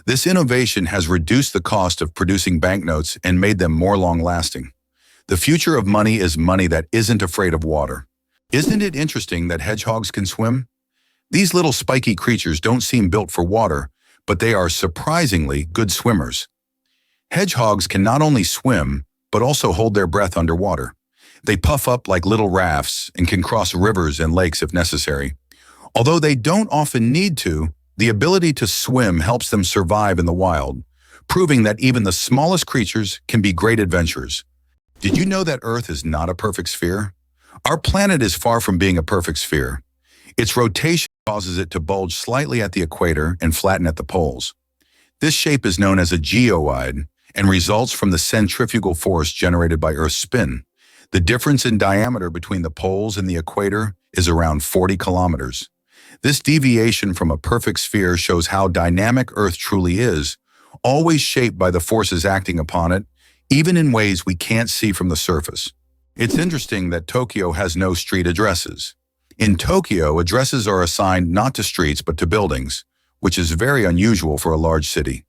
This innovation has reduced the cost of producing banknotes and made them more long-lasting. The future of money is money that isn't afraid of water. Isn't it interesting that hedgehogs can swim? These little spiky creatures don't seem built for water, but they are surprisingly good swimmers. Hedgehogs can not only swim, but also hold their breath underwater. They puff up like little rafts and can cross rivers and lakes if necessary. Although they don't often need to, the ability to swim helps them survive in the wild, proving that even the smallest creatures can be great adventurers. Did you know that Earth is not a perfect sphere? Our planet is far from being a perfect sphere. Its rotation causes it to bulge slightly at the equator and flatten at the poles. This shape is known as a geoid and results from the centrifugal force generated by Earth's spin. The difference in diameter between the poles and the equator is around 40 kilometers. This deviation from a perfect sphere shows how dynamic Earth truly is, always shaped by the forces acting upon it, even in ways we can't see from the surface. It's interesting that Tokyo has no street addresses. In Tokyo, addresses are assigned not to streets but to buildings, which is very unusual for a large city.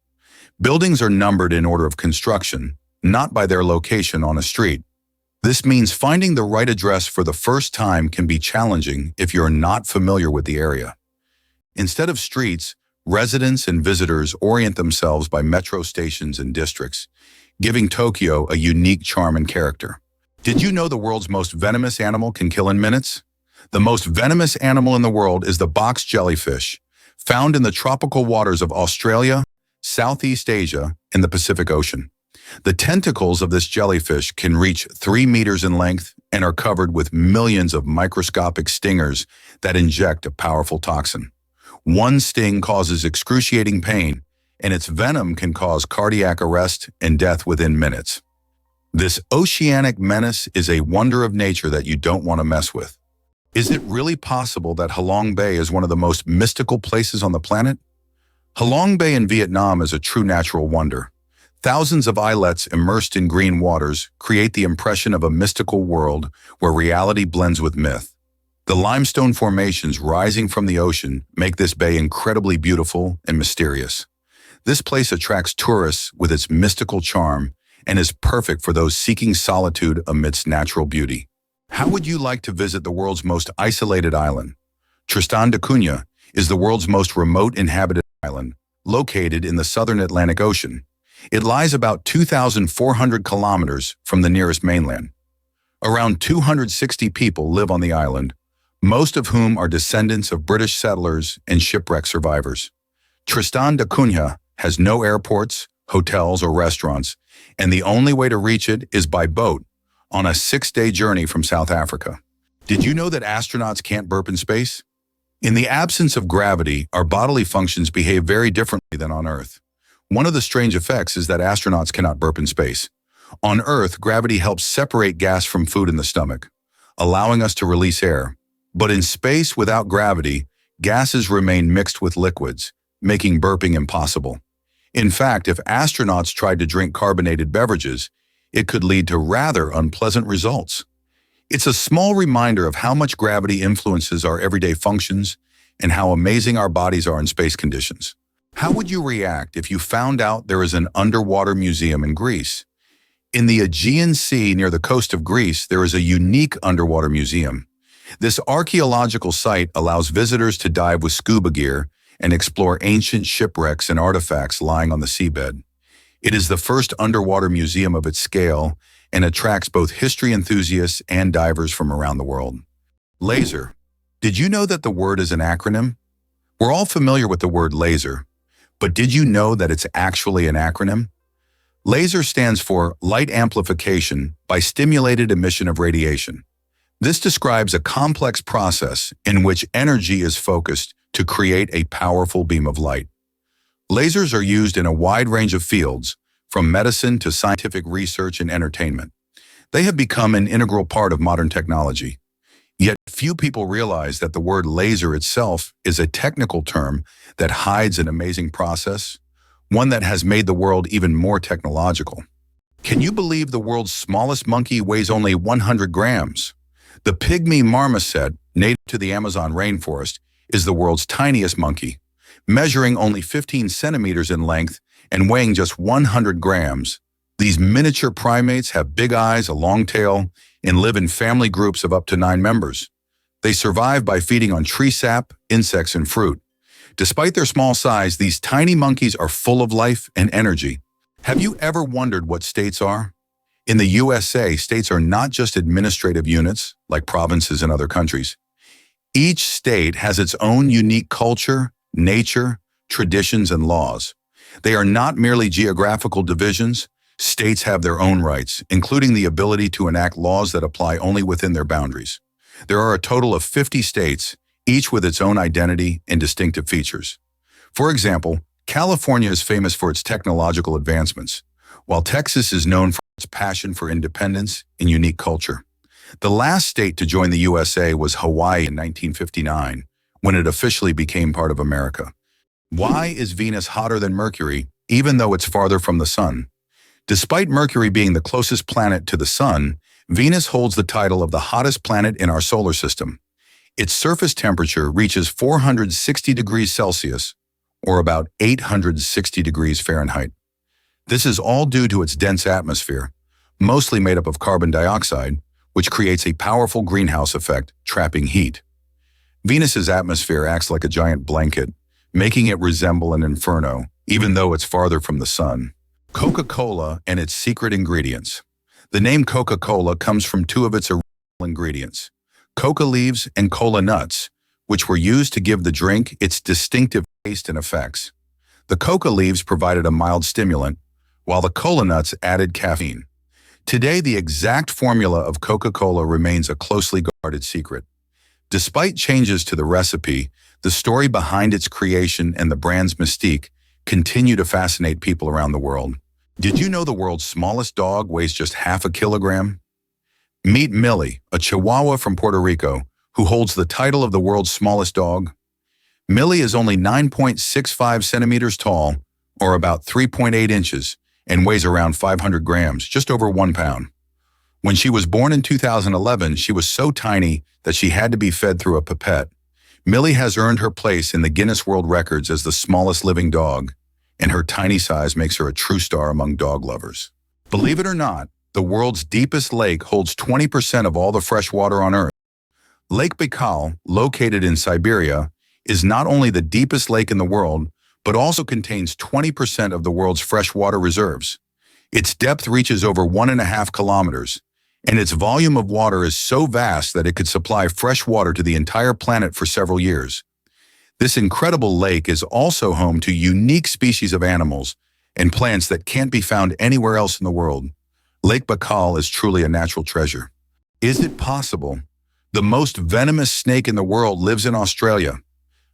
Buildings are numbered in order of construction, not by their location on a street. This means finding the right address for the first time can be challenging if you're not familiar with the area. Instead of streets, residents and visitors orient themselves by metro stations and districts, giving Tokyo a unique charm and character. Did you know the world's most venomous animal can kill in minutes? The most venomous animal in the world is the box jellyfish, found in the tropical waters of Australia, Southeast Asia, and the Pacific Ocean. The tentacles of this jellyfish can reach 3 meters in length and are covered with millions of microscopic stingers that inject a powerful toxin. One sting causes excruciating pain, and its venom can cause cardiac arrest and death within minutes. This oceanic menace is a wonder of nature that you don't want to mess with. Is it really possible that Halong Bay is one of the most mystical places on the planet? Halong Bay in Vietnam is a true natural wonder. Thousands of islets immersed in green waters create the impression of a mystical world where reality blends with myth. The limestone formations rising from the ocean make this bay incredibly beautiful and mysterious. This place attracts tourists with its mystical charm and is perfect for those seeking solitude amidst natural beauty. How would you like to visit the world's most isolated island? Tristan da Cunha is the world's most remote inhabited island, located in the southern Atlantic Ocean. It lies about 2,400 kilometers from the nearest mainland. Around 260 people live on the island, most of whom are descendants of British settlers and shipwreck survivors. Tristan da Cunha has no airports, hotels, or restaurants, and the only way to reach it is by boat on a 6-day journey from South Africa. Did you know that astronauts can't burp in space? In the absence of gravity, our bodily functions behave very differently than on Earth. One of the strange effects is that astronauts cannot burp in space. On Earth, gravity helps separate gas from food in the stomach, allowing us to release air. But in space without gravity, gases remain mixed with liquids, making burping impossible. In fact, if astronauts tried to drink carbonated beverages, it could lead to rather unpleasant results. It's a small reminder of how much gravity influences our everyday functions and how amazing our bodies are in space conditions. How would you react if you found out there is an underwater museum in Greece? In the Aegean Sea near the coast of Greece, there is a unique underwater museum. This archaeological site allows visitors to dive with scuba gear and explore ancient shipwrecks and artifacts lying on the seabed. It is the first underwater museum of its scale and attracts both history enthusiasts and divers from around the world. Laser. Did you know that the word is an acronym? We're all familiar with the word laser, but did you know that it's actually an acronym? LASER stands for Light Amplification by Stimulated Emission of Radiation. This describes a complex process in which energy is focused to create a powerful beam of light. Lasers are used in a wide range of fields, from medicine to scientific research and entertainment. They have become an integral part of modern technology. Yet few people realize that the word laser itself is a technical term that hides an amazing process, one that has made the world even more technological. Can you believe the world's smallest monkey weighs only 100 grams? The pygmy marmoset, native to the Amazon rainforest, is the world's tiniest monkey, measuring only 15 centimeters in length and weighing just 100 grams. These miniature primates have big eyes, a long tail, and live in family groups of up to 9 members. They survive by feeding on tree sap, insects, and fruit. Despite their small size, these tiny monkeys are full of life and energy. Have you ever wondered what states are? In the USA, states are not just administrative units, like provinces in other countries. Each state has its own unique culture, nature, traditions, and laws. They are not merely geographical divisions. States have their own rights, including the ability to enact laws that apply only within their boundaries. There are a total of 50 states, each with its own identity and distinctive features. For example, California is famous for its technological advancements, while Texas is known for its passion for independence and unique culture. The last state to join the USA was Hawaii in 1959, when it officially became part of America. Why is Venus hotter than Mercury, even though it's farther from the Sun? Despite Mercury being the closest planet to the Sun, Venus holds the title of the hottest planet in our solar system. Its surface temperature reaches 460 degrees Celsius, or about 860 degrees Fahrenheit. This is all due to its dense atmosphere, mostly made up of carbon dioxide, which creates a powerful greenhouse effect, trapping heat. Venus's atmosphere acts like a giant blanket, making it resemble an inferno, even though it's farther from the Sun. Coca-Cola and its secret ingredients. The name Coca-Cola comes from 2 of its original ingredients, coca leaves and cola nuts, which were used to give the drink its distinctive taste and effects. The coca leaves provided a mild stimulant, while the cola nuts added caffeine. Today, the exact formula of Coca-Cola remains a closely guarded secret. Despite changes to the recipe, the story behind its creation and the brand's mystique continue to fascinate people around the world. Did you know the world's smallest dog weighs just half a kilogram? Meet Millie, a Chihuahua from Puerto Rico, who holds the title of the world's smallest dog. Millie is only 9.65 centimeters tall, or about 3.8 inches, and weighs around 500 grams, just over 1 pound. When she was born in 2011, she was so tiny that she had to be fed through a pipette. Millie has earned her place in the Guinness World Records as the smallest living dog, and her tiny size makes her a true star among dog lovers. Believe it or not, the world's deepest lake holds 20% of all the fresh water on Earth. Lake Baikal, located in Siberia, is not only the deepest lake in the world, but also contains 20% of the world's freshwater reserves. Its depth reaches over 1.5 kilometers, and its volume of water is so vast that it could supply fresh water to the entire planet for several years. This incredible lake is also home to unique species of animals and plants that can't be found anywhere else in the world. Lake Baikal is truly a natural treasure. Is it possible? The most venomous snake in the world lives in Australia.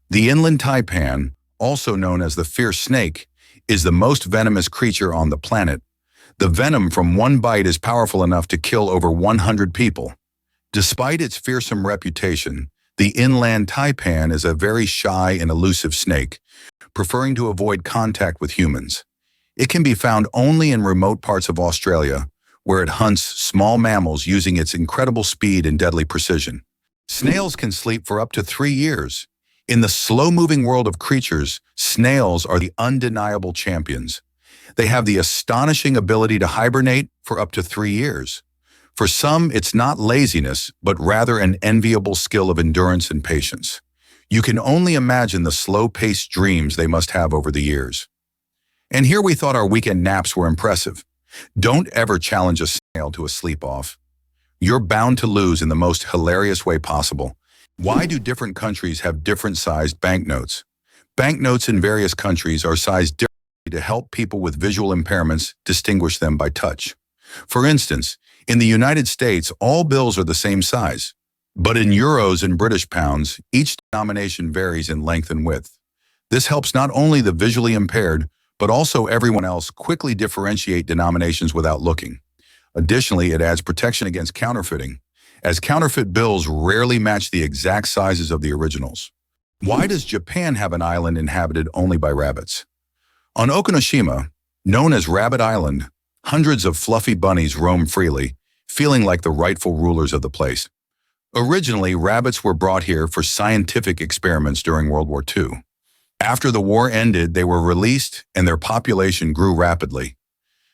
The inland taipan, also known as the fierce snake, is the most venomous creature on the planet. The venom from one bite is powerful enough to kill over 100 people. Despite its fearsome reputation, the inland taipan is a very shy and elusive snake, preferring to avoid contact with humans. It can be found only in remote parts of Australia, where it hunts small mammals using its incredible speed and deadly precision. Snails can sleep for up to 3 years. In the slow-moving world of creatures, snails are the undeniable champions. They have the astonishing ability to hibernate for up to 3 years. For some, it's not laziness, but rather an enviable skill of endurance and patience. You can only imagine the slow-paced dreams they must have over the years. And here we thought our weekend naps were impressive. Don't ever challenge a snail to a sleep-off. You're bound to lose in the most hilarious way possible. Why do different countries have different-sized banknotes? Banknotes in various countries are sized differently to help people with visual impairments distinguish them by touch. For instance, in the United States, all bills are the same size. But in euros and British pounds, each denomination varies in length and width. This helps not only the visually impaired, but also everyone else quickly differentiate denominations without looking. Additionally, it adds protection against counterfeiting, as counterfeit bills rarely match the exact sizes of the originals. Why does Japan have an island inhabited only by rabbits? On Okinoshima, known as Rabbit Island, hundreds of fluffy bunnies roam freely, feeling like the rightful rulers of the place. Originally, rabbits were brought here for scientific experiments during World War II. After the war ended, they were released and their population grew rapidly.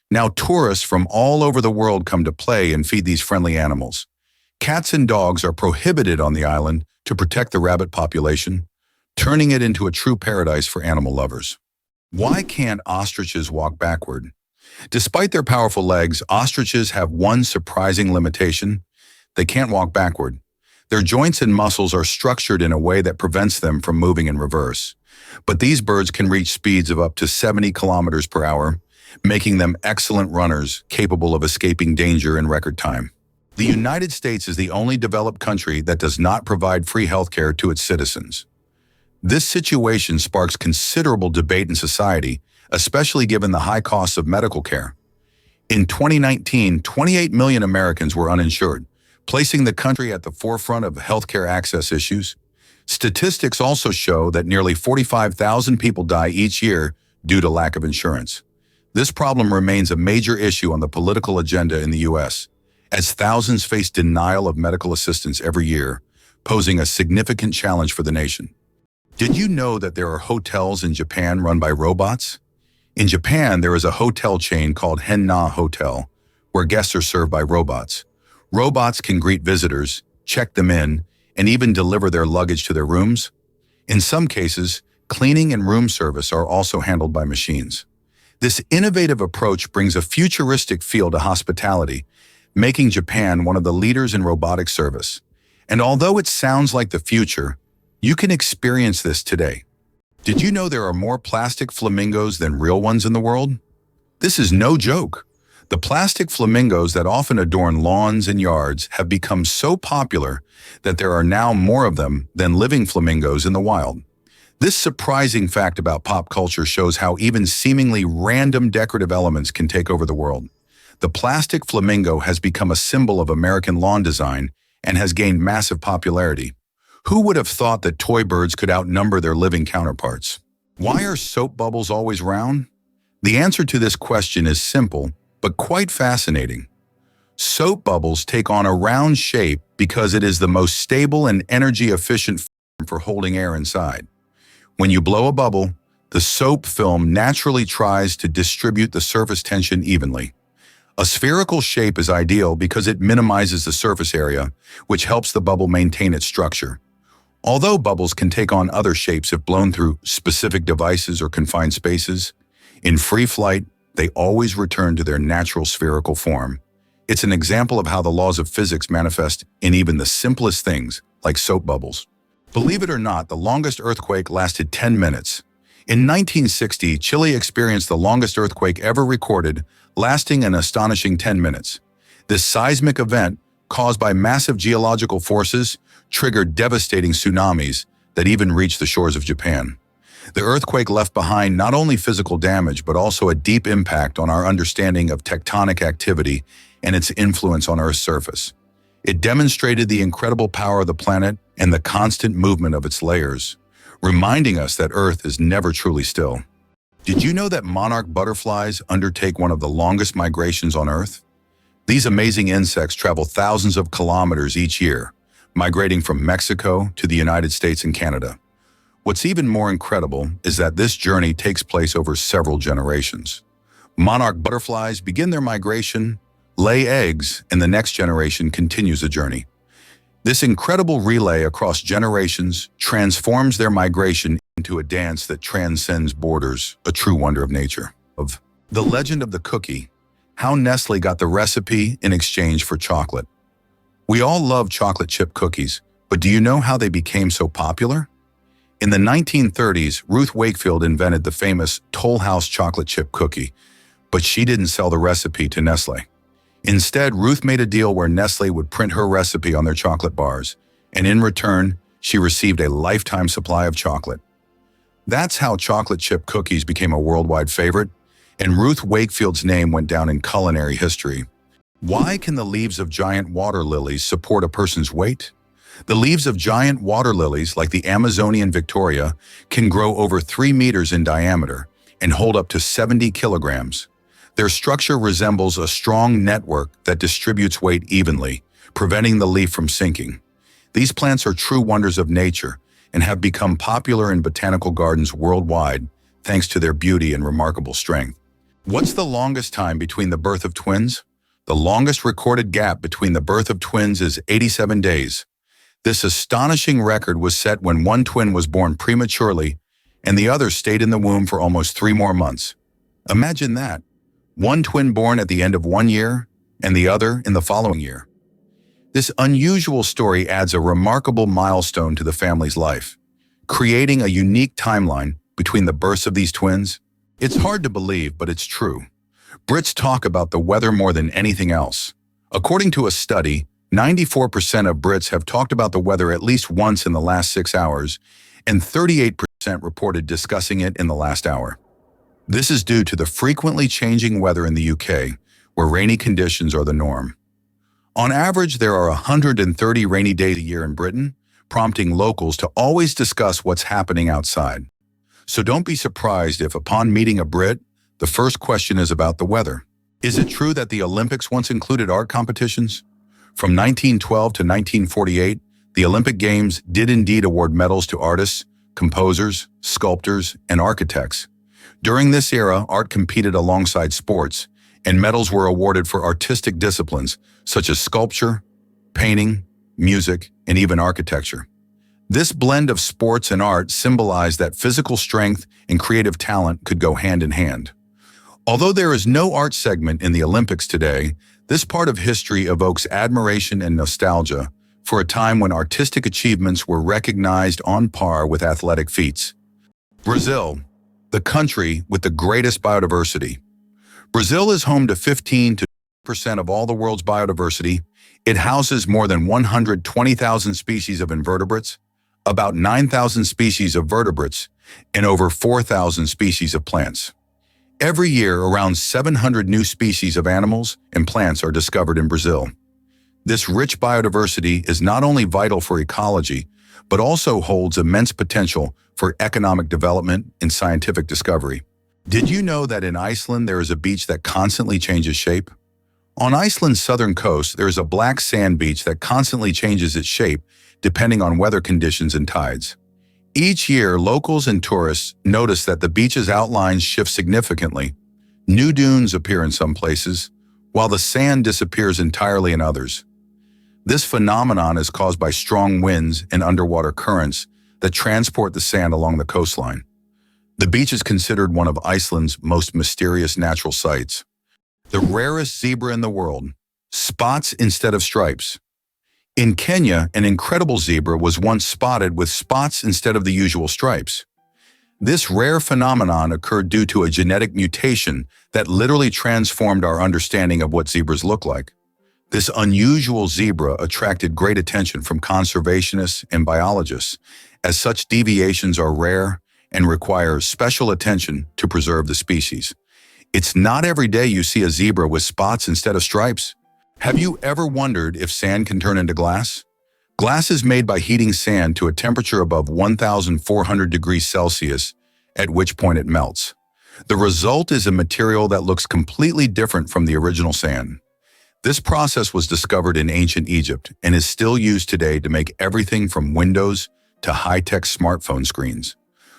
Now tourists from all over the world come to play and feed these friendly animals. Cats and dogs are prohibited on the island to protect the rabbit population, turning it into a true paradise for animal lovers. Why can't ostriches walk backward? Despite their powerful legs, ostriches have one surprising limitation. They can't walk backward. Their joints and muscles are structured in a way that prevents them from moving in reverse. But these birds can reach speeds of up to 70 kilometers per hour, making them excellent runners capable of escaping danger in record time. The United States is the only developed country that does not provide free healthcare to its citizens. This situation sparks considerable debate in society, especially given the high costs of medical care. In 2019, 28 million Americans were uninsured, placing the country at the forefront of healthcare access issues. Statistics also show that nearly 45,000 people die each year due to lack of insurance. This problem remains a major issue on the political agenda in the U.S., as thousands face denial of medical assistance every year, posing a significant challenge for the nation. Did you know that there are hotels in Japan run by robots? In Japan, there is a hotel chain called Henna Hotel, where guests are served by robots. Robots can greet visitors, check them in, and even deliver their luggage to their rooms. In some cases, cleaning and room service are also handled by machines. This innovative approach brings a futuristic feel to hospitality, making Japan one of the leaders in robotic service. And although it sounds like the future, you can experience this today. Did you know there are more plastic flamingos than real ones in the world? This is no joke. The plastic flamingos that often adorn lawns and yards have become so popular that there are now more of them than living flamingos in the wild. This surprising fact about pop culture shows how even seemingly random decorative elements can take over the world. The plastic flamingo has become a symbol of American lawn design and has gained massive popularity. Who would have thought that toy birds could outnumber their living counterparts? Why are soap bubbles always round? The answer to this question is simple, but quite fascinating. Soap bubbles take on a round shape because it is the most stable and energy-efficient form for holding air inside. When you blow a bubble, the soap film naturally tries to distribute the surface tension evenly. A spherical shape is ideal because it minimizes the surface area, which helps the bubble maintain its structure. Although bubbles can take on other shapes if blown through specific devices or confined spaces, in free flight, they always return to their natural spherical form. It's an example of how the laws of physics manifest in even the simplest things, like soap bubbles. Believe it or not, the longest earthquake lasted 10 minutes. In 1960, Chile experienced the longest earthquake ever recorded, lasting an astonishing 10 minutes. This seismic event, caused by massive geological forces, triggered devastating tsunamis that even reached the shores of Japan. The earthquake left behind not only physical damage, but also a deep impact on our understanding of tectonic activity and its influence on Earth's surface. It demonstrated the incredible power of the planet and the constant movement of its layers, reminding us that Earth is never truly still. Did you know that monarch butterflies undertake one of the longest migrations on Earth? These amazing insects travel thousands of kilometers each year, migrating from Mexico to the United States and Canada. What's even more incredible is that this journey takes place over several generations. Monarch butterflies begin their migration, lay eggs, and the next generation continues the journey. This incredible relay across generations transforms their migration into a dance that transcends borders, a true wonder of nature. Of The Legend of the Cookie, how Nestle got the recipe in exchange for chocolate. We all love chocolate chip cookies, but do you know how they became so popular? In the 1930s, Ruth Wakefield invented the famous Toll House chocolate chip cookie, but she didn't sell the recipe to Nestle. Instead, Ruth made a deal where Nestle would print her recipe on their chocolate bars, and in return, she received a lifetime supply of chocolate. That's how chocolate chip cookies became a worldwide favorite, and Ruth Wakefield's name went down in culinary history. Why can the leaves of giant water lilies support a person's weight? The leaves of giant water lilies, like the Amazonian Victoria, can grow over 3 meters in diameter and hold up to 70 kilograms. Their structure resembles a strong network that distributes weight evenly, preventing the leaf from sinking. These plants are true wonders of nature and have become popular in botanical gardens worldwide thanks to their beauty and remarkable strength. What's the longest time between the birth of twins? The longest recorded gap between the birth of twins is 87 days. This astonishing record was set when one twin was born prematurely and the other stayed in the womb for almost 3 more months. Imagine that. One twin born at the end of 1 year and the other in the following year. This unusual story adds a remarkable milestone to the family's life, creating a unique timeline between the births of these twins. It's hard to believe, but it's true. Brits talk about the weather more than anything else. According to a study, 94% of Brits have talked about the weather at least once in the last 6 hours, and 38% reported discussing it in the last hour. This is due to the frequently changing weather in the UK, where rainy conditions are the norm. On average, there are 130 rainy days a year in Britain, prompting locals to always discuss what's happening outside. So don't be surprised if, upon meeting a Brit, the first question is about the weather. Is it true that the Olympics once included art competitions? From 1912 to 1948, the Olympic Games did indeed award medals to artists, composers, sculptors, and architects. During this era, art competed alongside sports, and medals were awarded for artistic disciplines such as sculpture, painting, music, and even architecture. This blend of sports and art symbolized that physical strength and creative talent could go hand in hand. Although there is no art segment in the Olympics today, this part of history evokes admiration and nostalgia for a time when artistic achievements were recognized on par with athletic feats. Brazil, the country with the greatest biodiversity. Brazil is home to 15% of all the world's biodiversity. It houses more than 120,000 species of invertebrates, about 9,000 species of vertebrates, and over 4,000 species of plants. Every year, around 700 new species of animals and plants are discovered in Brazil. This rich biodiversity is not only vital for ecology, but also holds immense potential for economic development and scientific discovery. Did you know that in Iceland there is a beach that constantly changes shape? On Iceland's southern coast, there is a black sand beach that constantly changes its shape depending on weather conditions and tides. Each year, locals and tourists notice that the beach's outlines shift significantly. New dunes appear in some places, while the sand disappears entirely in others. This phenomenon is caused by strong winds and underwater currents that transport the sand along the coastline. The beach is considered one of Iceland's most mysterious natural sights. The rarest zebra in the world, spots instead of stripes. In Kenya, an incredible zebra was once spotted with spots instead of the usual stripes. This rare phenomenon occurred due to a genetic mutation that literally transformed our understanding of what zebras look like. This unusual zebra attracted great attention from conservationists and biologists, as such deviations are rare and require special attention to preserve the species. It's not every day you see a zebra with spots instead of stripes. Have you ever wondered if sand can turn into glass? Glass is made by heating sand to a temperature above 1,400 degrees Celsius, at which point it melts. The result is a material that looks completely different from the original sand. This process was discovered in ancient Egypt and is still used today to make everything from windows to high-tech smartphone screens.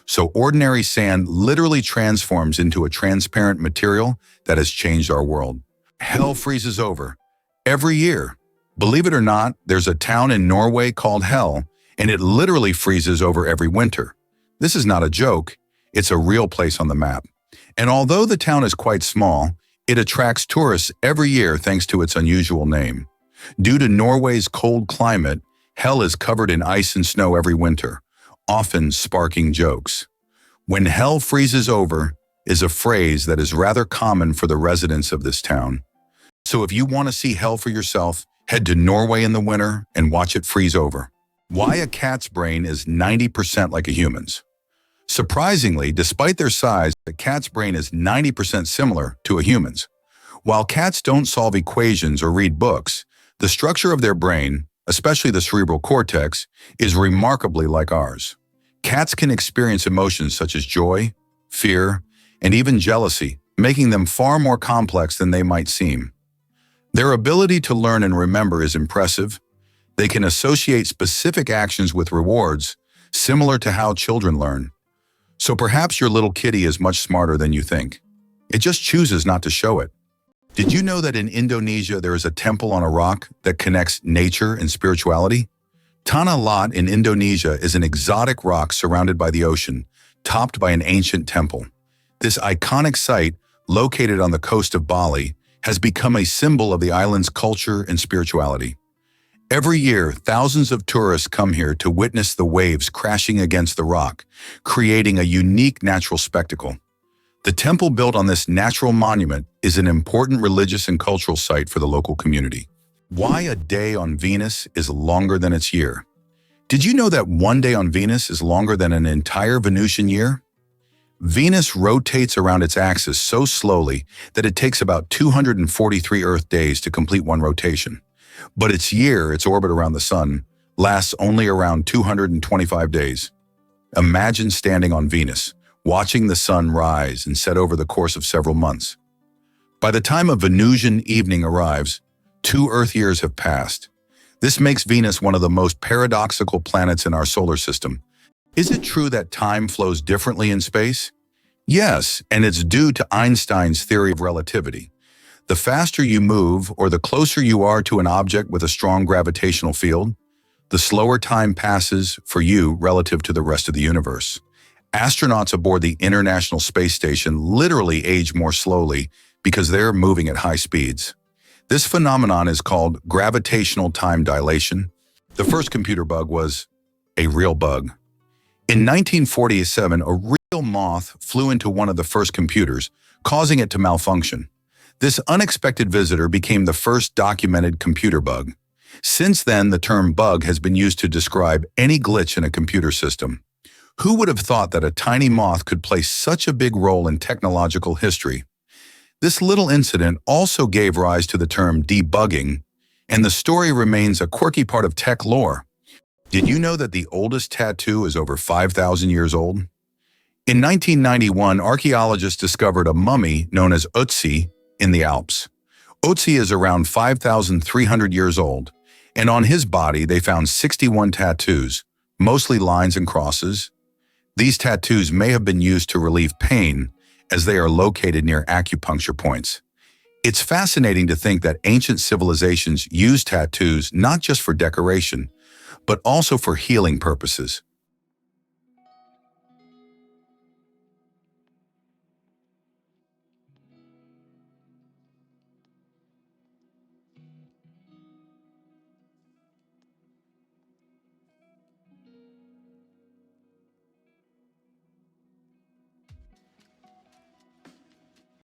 So ordinary sand literally transforms into a transparent material that has changed our world. Hell freezes over every year. Believe it or not, there's a town in Norway called Hell, and it literally freezes over every winter. This is not a joke, it's a real place on the map. And although the town is quite small, it attracts tourists every year thanks to its unusual name. Due to Norway's cold climate, Hell is covered in ice and snow every winter, often sparking jokes. When hell freezes over is a phrase that is rather common for the residents of this town. So if you want to see hell for yourself, head to Norway in the winter and watch it freeze over. Why a cat's brain is 90% like a human's. Surprisingly, despite their size, a cat's brain is 90% similar to a human's. While cats don't solve equations or read books, the structure of their brain, especially the cerebral cortex, is remarkably like ours. Cats can experience emotions such as joy, fear, and even jealousy, making them far more complex than they might seem. Their ability to learn and remember is impressive. They can associate specific actions with rewards, similar to how children learn. So perhaps your little kitty is much smarter than you think. It just chooses not to show it. Did you know that in Indonesia there is a temple on a rock that connects nature and spirituality? Tanah Lot in Indonesia is an exotic rock surrounded by the ocean, topped by an ancient temple. This iconic site, located on the coast of Bali, has become a symbol of the island's culture and spirituality. Every year, thousands of tourists come here to witness the waves crashing against the rock, creating a unique natural spectacle. The temple built on this natural monument is an important religious and cultural site for the local community. Why a day on Venus is longer than its year? Did you know that one day on Venus is longer than an entire Venusian year? Venus rotates around its axis so slowly that it takes about 243 Earth days to complete one rotation. But its orbit around the Sun, lasts only around 225 days. Imagine standing on Venus, watching the sun rise and set over the course of several months. By the time a Venusian evening arrives, 2 Earth years have passed. This makes Venus one of the most paradoxical planets in our solar system. Is it true that time flows differently in space? Yes, and it's due to Einstein's theory of relativity. The faster you move, or the closer you are to an object with a strong gravitational field, the slower time passes for you relative to the rest of the universe. Astronauts aboard the International Space Station literally age more slowly because they're moving at high speeds. This phenomenon is called gravitational time dilation. The first computer bug was a real bug. In 1947, a real moth flew into one of the first computers, causing it to malfunction. This unexpected visitor became the first documented computer bug. Since then, the term bug has been used to describe any glitch in a computer system. Who would have thought that a tiny moth could play such a big role in technological history? This little incident also gave rise to the term debugging, and the story remains a quirky part of tech lore. Did you know that the oldest tattoo is over 5,000 years old? In 1991, archaeologists discovered a mummy known as Ötzi in the Alps. Ötzi is around 5,300 years old, and on his body they found 61 tattoos, mostly lines and crosses. These tattoos may have been used to relieve pain, as they are located near acupuncture points. It's fascinating to think that ancient civilizations used tattoos not just for decoration, but also for healing purposes.